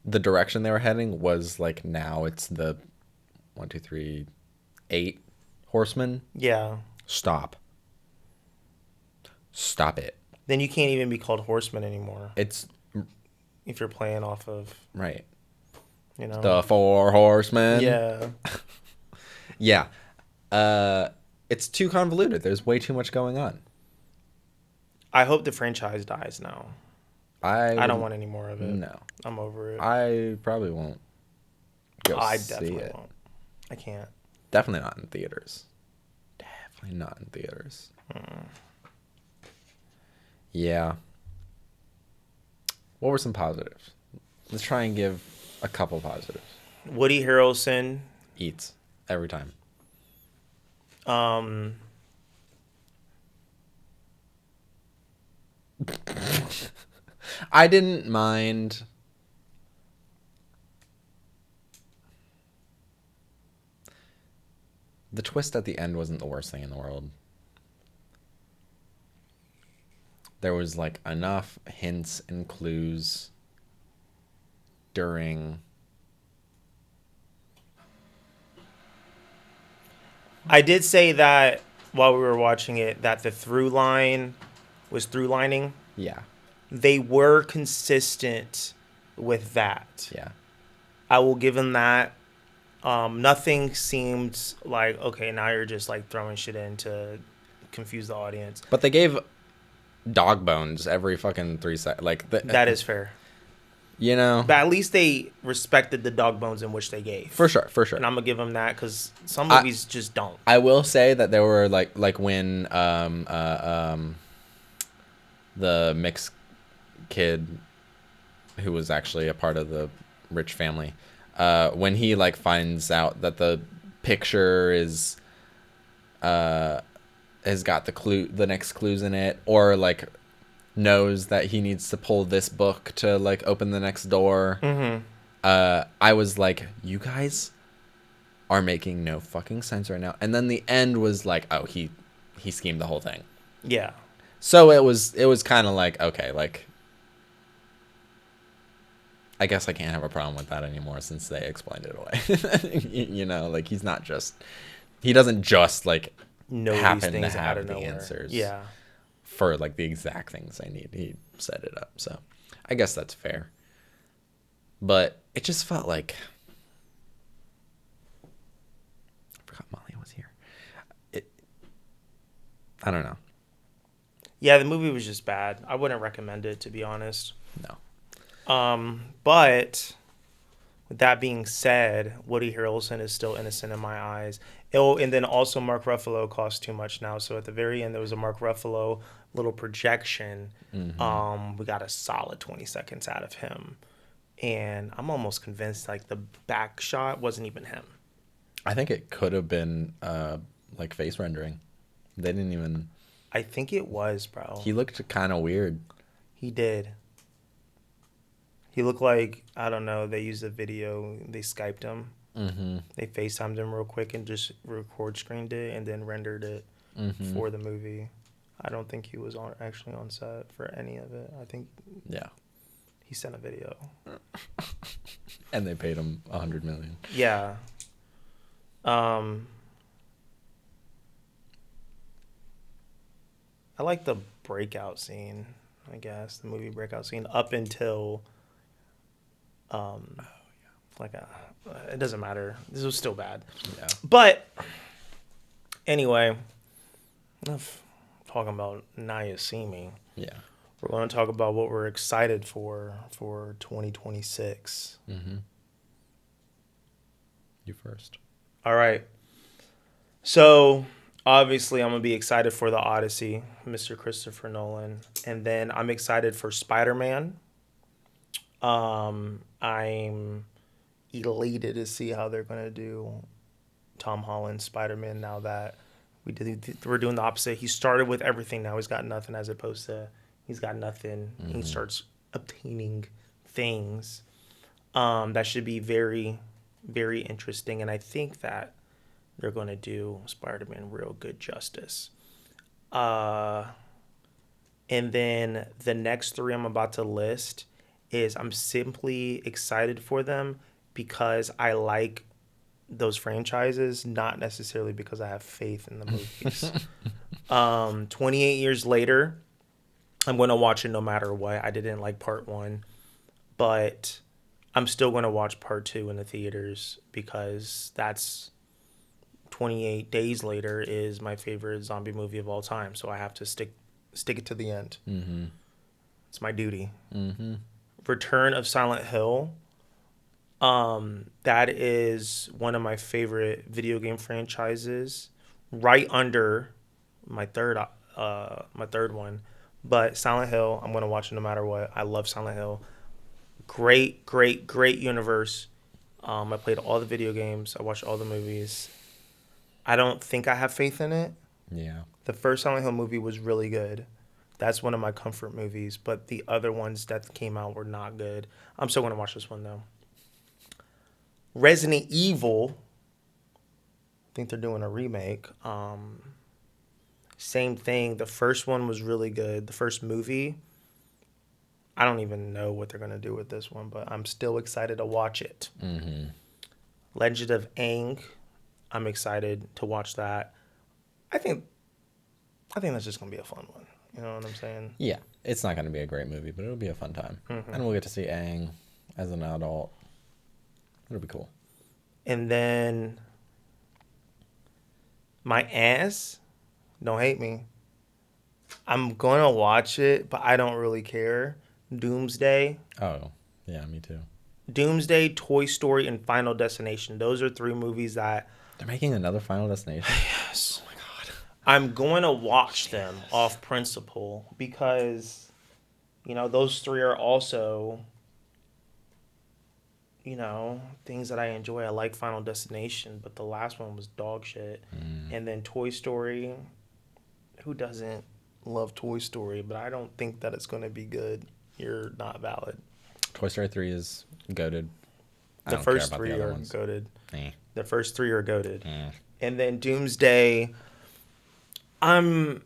A: the direction they were heading was like now it's the 1, 2, 3, 8 horsemen.
B: Yeah.
A: Stop it.
B: Then you can't even be called Horseman anymore
A: It's
B: if you're playing off of,
A: right.
B: you know.
A: The 4 horsemen.
B: Yeah.
A: Yeah. It's too convoluted. There's way too much going on.
B: I hope the franchise dies now. I don't want any more of it.
A: No.
B: I'm over it.
A: I probably won't go
B: I
A: see
B: definitely
A: it.
B: won't. I can't.
A: Definitely not in theaters. Definitely not in theaters. Yeah. What were some positives? Let's try and give a couple positives.
B: Woody Harrelson.
A: Eats every time. I didn't mind. The twist at the end wasn't the worst thing in the world. There was like enough hints and clues during.
B: I did say that while we were watching it, that the through line was through lining.
A: Yeah.
B: They were consistent with that.
A: Yeah.
B: I will give them that. Nothing seemed like, okay, now you're just like throwing shit in to confuse the audience.
A: But they gave dog bones every fucking 3 seconds. Like
B: That is fair.
A: You know.
B: But at least they respected the dog bones in which they gave.
A: For sure. For sure.
B: And I'm going to give them that because some movies just don't.
A: I will say that there were like when the mixed kid who was actually a part of the rich family, when he like finds out that the picture is has got the next clues in it, or like knows that he needs to pull this book to like open the next door. I was like, you guys are making no fucking sense right now. And then the end was like, oh, he schemed the whole thing.
B: Yeah.
A: So it was kind of like, okay, like I guess I can't have a problem with that anymore since they explained it away. You know, like he doesn't just like
B: Know
A: happen
B: these things
A: to
B: out
A: have
B: of
A: the
B: nowhere.
A: answers
B: Yeah.
A: for like the exact things I need. He set it up. So I guess that's fair. But it just felt like I forgot Molly was here. I don't know.
B: Yeah, the movie was just bad. I wouldn't recommend it, to be honest.
A: No.
B: But with that being said, Woody Harrelson is still innocent in my eyes. And then also Mark Ruffalo costs too much now. So at the very end, there was a Mark Ruffalo little projection. We got a solid 20 seconds out of him. And I'm almost convinced like the back shot wasn't even him.
A: I think it could have been like face rendering. They didn't even.
B: I think it was, bro.
A: He looked kind of weird.
B: He did. He looked like, I don't know, they used a video, they Skyped him. They FaceTimed him real quick and just record screened it and then rendered it for the movie. I don't think he was actually on set for any of it. I think he sent a video.
A: And they paid him $100 million.
B: Yeah. I like the breakout scene, I guess, the movie breakout scene up until it doesn't matter. This was still bad.
A: Yeah.
B: But anyway, enough talking about Now See Me.
A: Yeah.
B: We're going to talk about what we're excited for 2026.
A: You first.
B: All right. So obviously I'm going to be excited for The Odyssey, Mr. Christopher Nolan. And then I'm excited for Spider-Man. I'm elated to see how they're going to do Tom Holland's Spider-Man now that we're doing the opposite. He started with everything. Now he's got nothing, as opposed to he's got nothing. He starts obtaining things. That should be very, very interesting. And I think that they're going to do Spider-Man real good justice. And then the next three I'm about to list is I'm simply excited for them because I like those franchises, not necessarily because I have faith in the movies. 28 years later, I'm going to watch it no matter what. I didn't like part 1, but I'm still going to watch part 2 in the theaters because that's 28 Days Later is my favorite zombie movie of all time. So I have to stick it to the end. It's my duty. Return of Silent Hill. That is one of my favorite video game franchises, right under my third one. But Silent Hill, I'm gonna watch it no matter what. I love Silent Hill. Great universe. I played all the video games. I watched all the movies. I don't think I have faith in it.
A: Yeah.
B: The first Silent Hill movie was really good. That's one of my comfort movies, but the other ones that came out were not good. I'm still going to watch this one, though. Resident Evil, I think they're doing a remake. Same thing. The first one was really good. The first movie, I don't even know what they're going to do with this one, but I'm still excited to watch it. Legend of Aang, I'm excited to watch that. I think that's just going to be a fun one. You know what I'm saying?
A: Yeah. It's not going to be a great movie, but it'll be a fun time. And we'll get to see Aang as an adult. It'll be cool.
B: And then my ass, don't hate me. I'm going to watch it, but I don't really care. Doomsday.
A: Oh, yeah, me too.
B: Doomsday, Toy Story, and Final Destination. Those are 3 movies that...
A: They're making another Final Destination?
B: Yes. Oh, my God. I'm going to watch them off principle because, those 3 are also, things that I enjoy. I like Final Destination, but the last one was dog shit. And then Toy Story, who doesn't love Toy Story? But I don't think that it's going to be good. You're not valid.
A: Toy Story 3 is goated.
B: The first 3 are goated. The first 3 are goated. And then Doomsday, I'm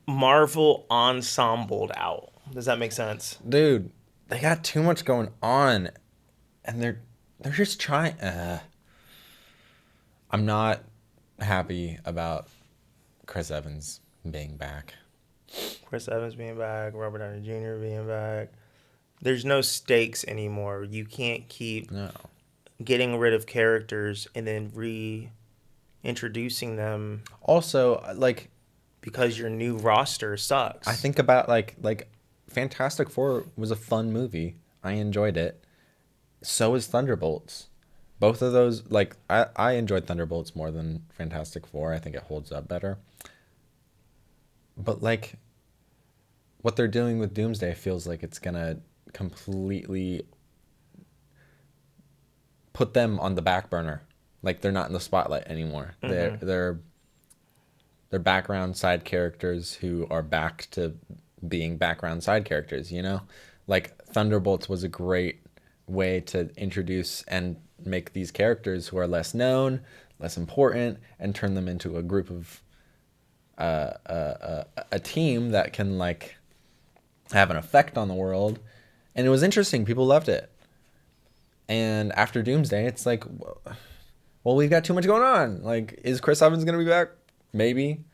B: Marvel ensembled out. Does that make sense?
A: Dude, they got too much going on, and they're just trying. I'm not happy about Chris Evans being back.
B: Chris Evans being back, Robert Downey Jr. being back. There's no stakes anymore. You can't keep
A: No.
B: getting rid of characters and then reintroducing them
A: Also, like,
B: because your new roster sucks.
A: I think about like Fantastic Four was a fun movie. I enjoyed it. So is Thunderbolts. Both of those, like, I enjoyed Thunderbolts more than Fantastic Four. I think it holds up better. But like, what they're doing with Doomsday feels like it's gonna completely put them on the back burner. Like, they're not in the spotlight anymore.
B: Mm-hmm.
A: They're background side characters who are back to being background side characters, you know? Like, Thunderbolts was a great way to introduce and make these characters who are less known, less important, and turn them into a group of a team that can, like, have an effect on the world. And it was interesting. People loved it. And after Doomsday, it's like, well, we've got too much going on. Like, is Chris Evans going to be back? Maybe.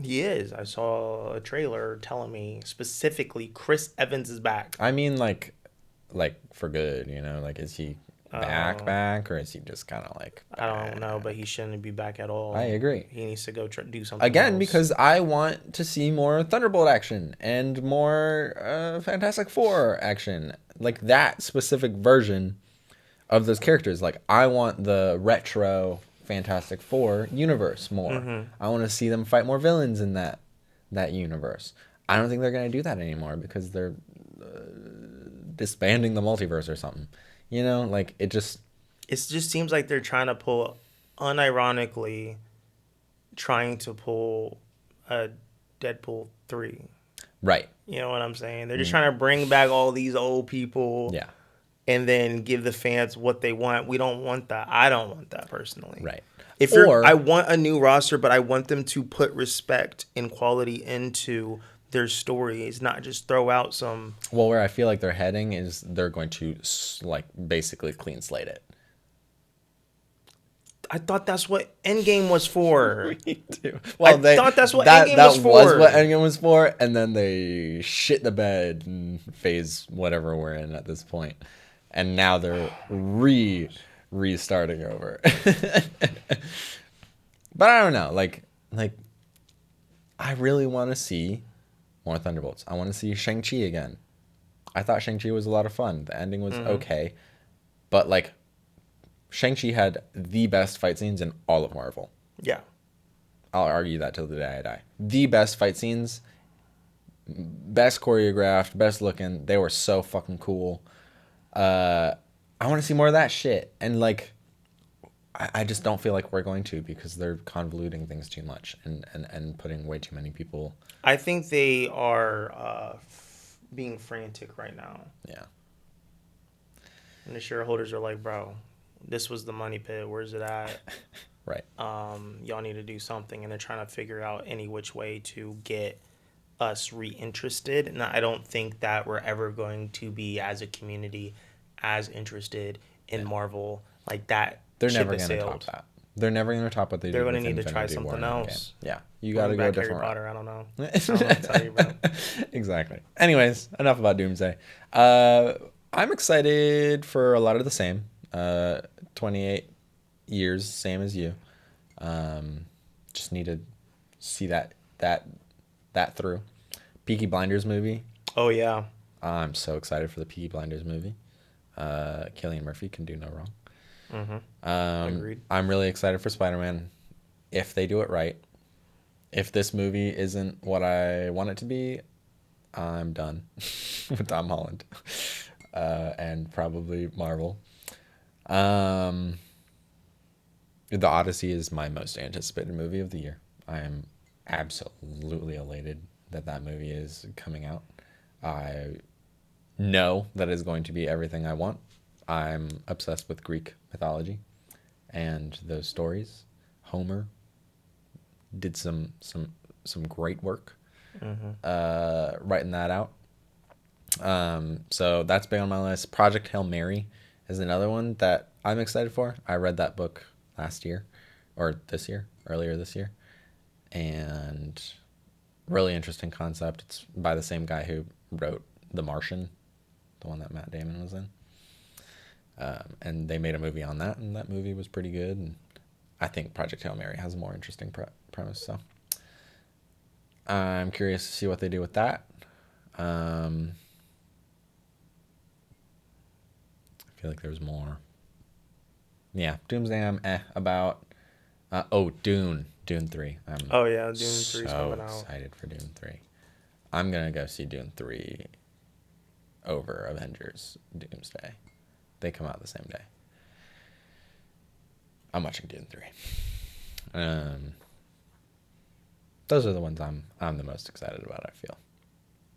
B: He is. I saw a trailer telling me specifically Chris Evans is back.
A: I mean, like for good, you know? Like, is he back, or is he just kind of like back?
B: I don't know, but he shouldn't be back at all.
A: I agree.
B: He needs to go do something
A: Again,
B: else.
A: because I want to see more Thunderbolt action and more Fantastic Four action. Like, that specific version of those characters. Like, I want the retro Fantastic Four universe more.
B: Mm-hmm.
A: I want to see them fight more villains in that universe. I don't think they're going to do that anymore because they're disbanding the multiverse or something. You know, like, it just
B: seems like they're trying to pull, unironically, trying to pull a Deadpool 3.
A: right.
B: You know what I'm saying? They're just trying to bring back all these old people.
A: Yeah.
B: And then give the fans what they want. We don't want that. I don't want that personally.
A: Right.
B: I want a new roster, but I want them to put respect and quality into their stories, not just throw out some.
A: Well, where I feel like they're heading is they're going to, like, basically clean slate it.
B: I thought that's what Endgame was for.
A: Me too. Well,
B: I thought that's what Endgame was for.
A: That was what Endgame was for, and then they shit the bed in phase whatever we're in at this point. And now they're restarting over. But I don't know. Like I really want to see more Thunderbolts. I want to see Shang-Chi again. I thought Shang-Chi was a lot of fun. The ending was okay. But, like, Shang-Chi had the best fight scenes in all of Marvel.
B: Yeah.
A: I'll argue that till the day I die. The best fight scenes, best choreographed, best looking. They were so fucking cool. I want to see more of that shit. And, like, I just don't feel like we're going to because they're convoluting things too much and putting way too many people.
B: I think they are being frantic right now.
A: Yeah.
B: And the shareholders are like, bro, this was the money pit. Where's it at?
A: Right.
B: Y'all need to do something. And they're trying to figure out any which way to get us reinterested. And I don't think that we're ever going to be, as a community, as interested in Marvel like that.
A: They're never going to top that. They're never going to top what they do.
B: They're going to need to try something else.
A: Yeah. You got to go a different route.
B: Potter, I don't know. I don't know what to tell you, bro.
A: Exactly. Anyways, enough about Doomsday. I'm excited for a lot of the same. 28 years, same as you. Just need to see that through. Peaky Blinders movie.
B: Oh, yeah.
A: I'm so excited for the Peaky Blinders movie. Cillian Murphy can do no wrong.
B: Agreed.
A: I'm really excited for Spider-Man if they do it right. If this movie isn't what I want it to be, I'm done with Tom Holland and probably Marvel. The Odyssey is my most anticipated movie of the year. I am absolutely elated that movie is coming out. I know that it's going to be everything I want. I'm obsessed with Greek mythology and those stories. Homer did some great work writing that out. So that's big on my list. Project Hail Mary is another one that I'm excited for. I read that book earlier this year, and Really interesting concept. It's by the same guy who wrote The Martian, the one that Matt Damon was in. And they made a movie on that, and that movie was pretty good. And I think Project Hail Mary has a more interesting premise. So I'm curious to see what they do with that. I feel like there's more. Yeah, Doomsday I'm about. Dune 3.
B: Oh yeah, Dune 3 is coming out.
A: Excited for Dune 3. I'm gonna go see Dune 3 over Avengers Doomsday. They come out the same day. I'm watching Dune 3. Those are the ones I'm the most excited about, I feel.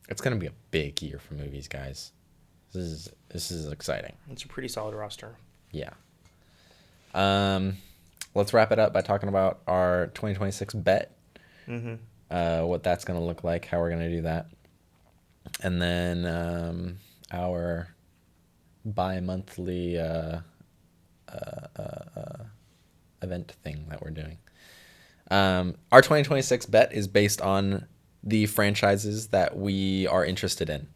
A: It's gonna be a big year for movies, guys. This is exciting.
B: It's a pretty solid roster.
A: Yeah. Let's wrap it up by talking about our 2026 bet. What that's going to look like, how we're going to do that. And then our bi-monthly event thing that we're doing. Our 2026 bet is based on the franchises that we are interested in.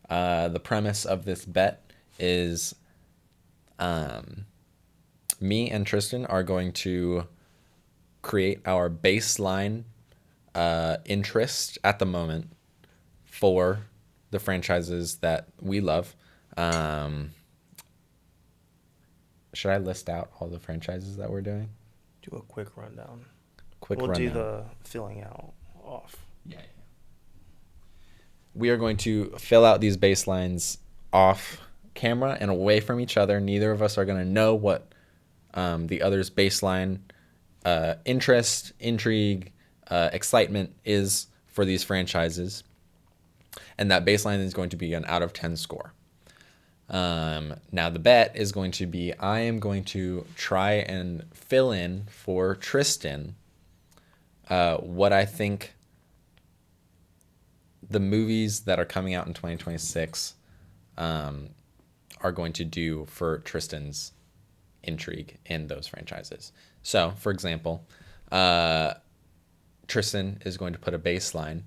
A: The premise of this bet is me and Tristan are going to create our baseline interest at the moment for the franchises that we love. Should I list out all the franchises that we're doing?
B: Do a quick rundown.
A: We'll
B: do the filling out off.
A: Yeah. We are going to fill out these baselines off camera and away from each other. Neither of us are going to know what the other's baseline interest, intrigue, excitement is for these franchises. And that baseline is going to be an out of 10 score. Now the bet is going to be, I am going to try and fill in for Tristan what I think the movies that are coming out in 2026 are going to do for Tristan's intrigue in those franchises. So, for example, Tristan is going to put a baseline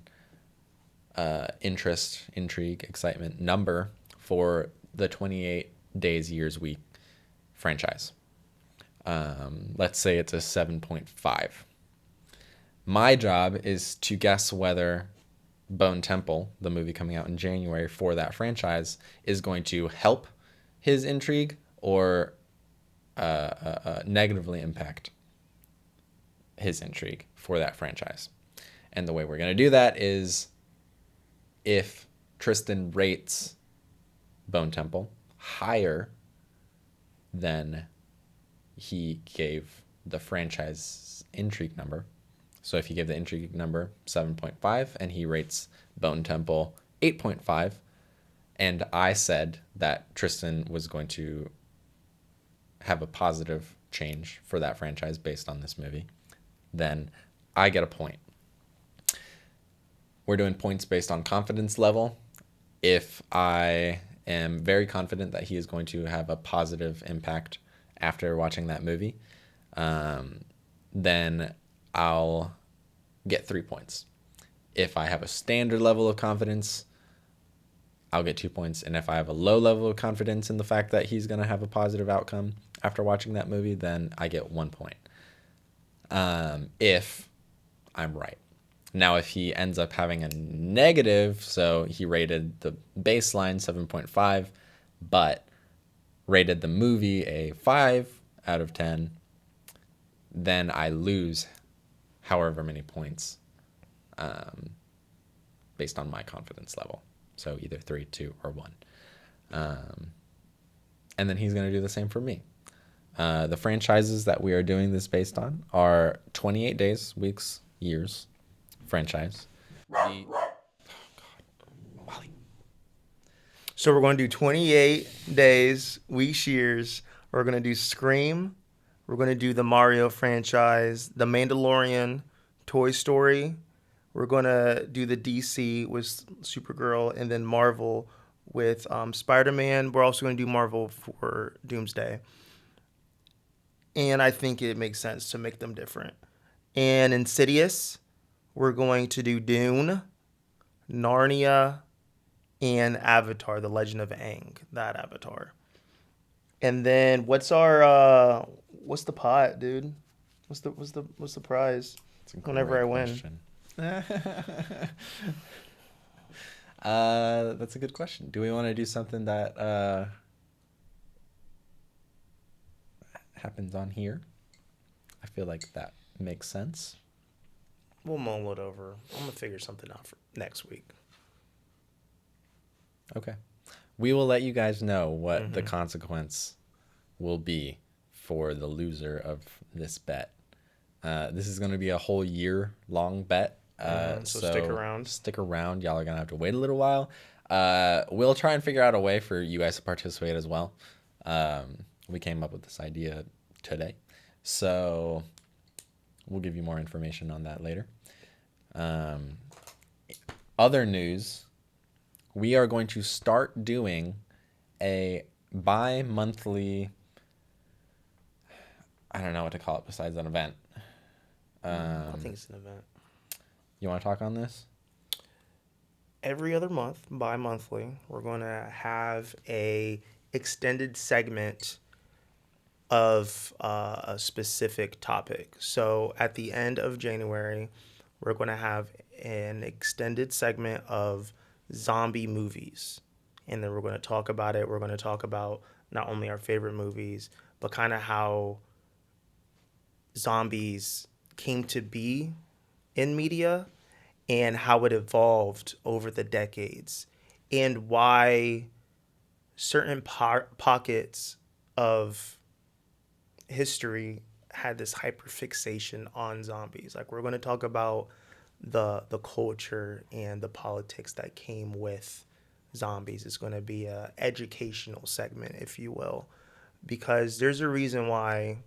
A: interest, intrigue, excitement number for the 28 Days, Years, Week franchise. Let's say it's a 7.5. My job is to guess whether Bone Temple, the movie coming out in January for that franchise, is going to help his intrigue or negatively impact his intrigue for that franchise. And the way we're going to do that is if Tristan rates Bone Temple higher than he gave the franchise intrigue number. So if he gave the intrigue number 7.5 and he rates Bone Temple 8.5, and I said that Tristan was going to have a positive change for that franchise based on this movie, then I get a point. We're doing points based on confidence level. If I am very confident that he is going to have a positive impact after watching that movie, then I'll get 3 points. If I have a standard level of confidence, I'll get 2 points. And if I have a low level of confidence in the fact that he's going to have a positive outcome after watching that movie, then I get 1 point. If I'm right. Now, if he ends up having a negative, so he rated the baseline 7.5, but rated the movie a 5 out of 10, then I lose however many points based on my confidence level. So either 3, 2, or 1. And then he's going to do the same for me. The franchises that we are doing this based on are 28 Days, Weeks, Years franchise.
B: So we're going to do 28 Days, Weeks, Years. We're going to do Scream. We're going to do the Mario franchise, The Mandalorian, Toy Story. We're going to do the DC with Supergirl, and then Marvel with Spider-Man. We're also going to do Marvel for Doomsday. And I think it makes sense to make them different. And Insidious, we're going to do Dune, Narnia, and Avatar: The Legend of Aang. That Avatar. And then what's what's the pot, dude? What's the prize?
A: It's a
B: Whenever I
A: great
B: win.
A: question. That's a good question. Do we want to do something that happens on here? I feel like that makes sense.
B: We'll mull it over. I'm gonna figure something out for next week.
A: Okay. We will let you guys know what the consequence will be for the loser of this bet. This is going to be a whole year long bet.
B: So stick around.
A: Stick around. Y'all are going to have to wait a little while. We'll try and figure out a way for you guys to participate as well. We came up with this idea today. So we'll give you more information on that later. Other news, we are going to start doing a bi-monthly, I don't know what to call it besides an event.
B: I think it's an event.
A: You want to talk on this?
B: Every other month, bi-monthly, we're going to have a extended segment of a specific topic. So at the end of January, we're going to have an extended segment of zombie movies. And then we're going to talk about it. We're going to talk about not only our favorite movies, but kind of how zombies came to be in media and how it evolved over the decades and why certain pockets of history had this hyperfixation on zombies. Like we're going to talk about the culture and the politics that came with zombies. It's going to be a educational segment, if you will, because there's a reason why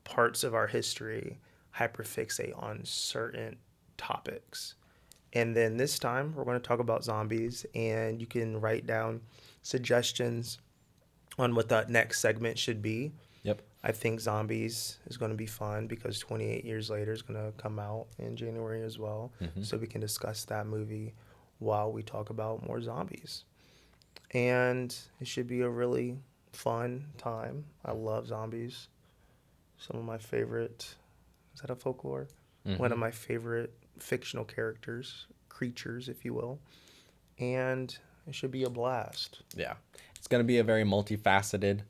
B: parts of our history hyperfixate on certain topics. And then this time we're going to talk about zombies, and you can write down suggestions on what that next segment should be.
A: Yep.
B: I think zombies is going to be fun because 28 years later is going to come out in January as well.
A: Mm-hmm.
B: So we can discuss that movie while we talk about more zombies. And it should be a really fun time. I love zombies. Some of my favorite, is that a folklore?
A: Mm-hmm.
B: One of my favorite fictional creatures, if you will. And it should be a blast.
A: Yeah. It's going to be a very multifaceted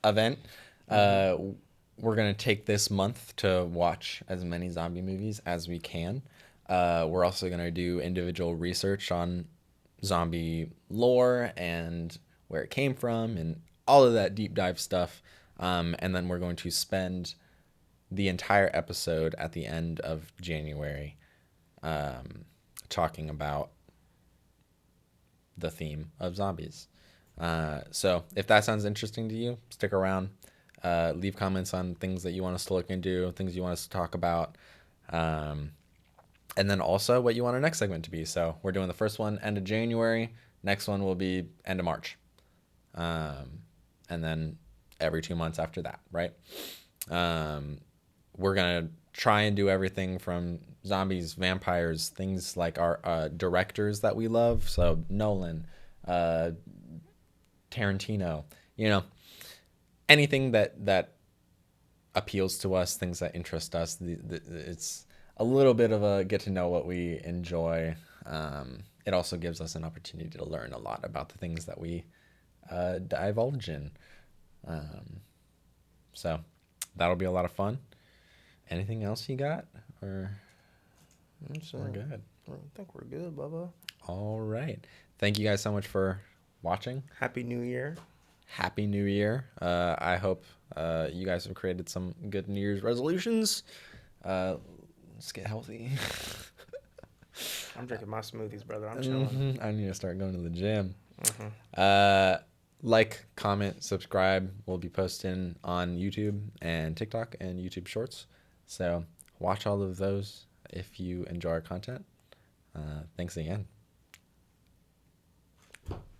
A: event. We're going to take this month to watch as many zombie movies as we can. We're also going to do individual research on zombie lore and where it came from and all of that deep dive stuff. And then we're going to spend the entire episode at the end of January talking about the theme of zombies. So if that sounds interesting to you, stick around. Leave comments on things that you want us to look into, things you want us to talk about. And then also what you want our next segment to be. So we're doing the first one end of January. Next one will be end of March. And then every 2 months after that, right? We're going to try and do everything from zombies, vampires, things like our directors that we love. So Nolan, Tarantino, anything that appeals to us, things that interest us. It's a little bit of a get to know what we enjoy. It also gives us an opportunity to learn a lot about the things that we divulge in. So that'll be a lot of fun. Anything else you got? Or we're good?
B: I think we're good, Bubba.
A: All right. Thank you guys so much for watching.
B: Happy New Year.
A: Happy New Year. I hope you guys have created some good New Year's resolutions. Let's get healthy.
B: I'm drinking my smoothies, brother. I'm chilling.
A: I need to start going to the gym.
B: Mm-hmm.
A: Like, comment, subscribe. We'll be posting on YouTube and TikTok and YouTube Shorts. So watch all of those if you enjoy our content. Thanks again.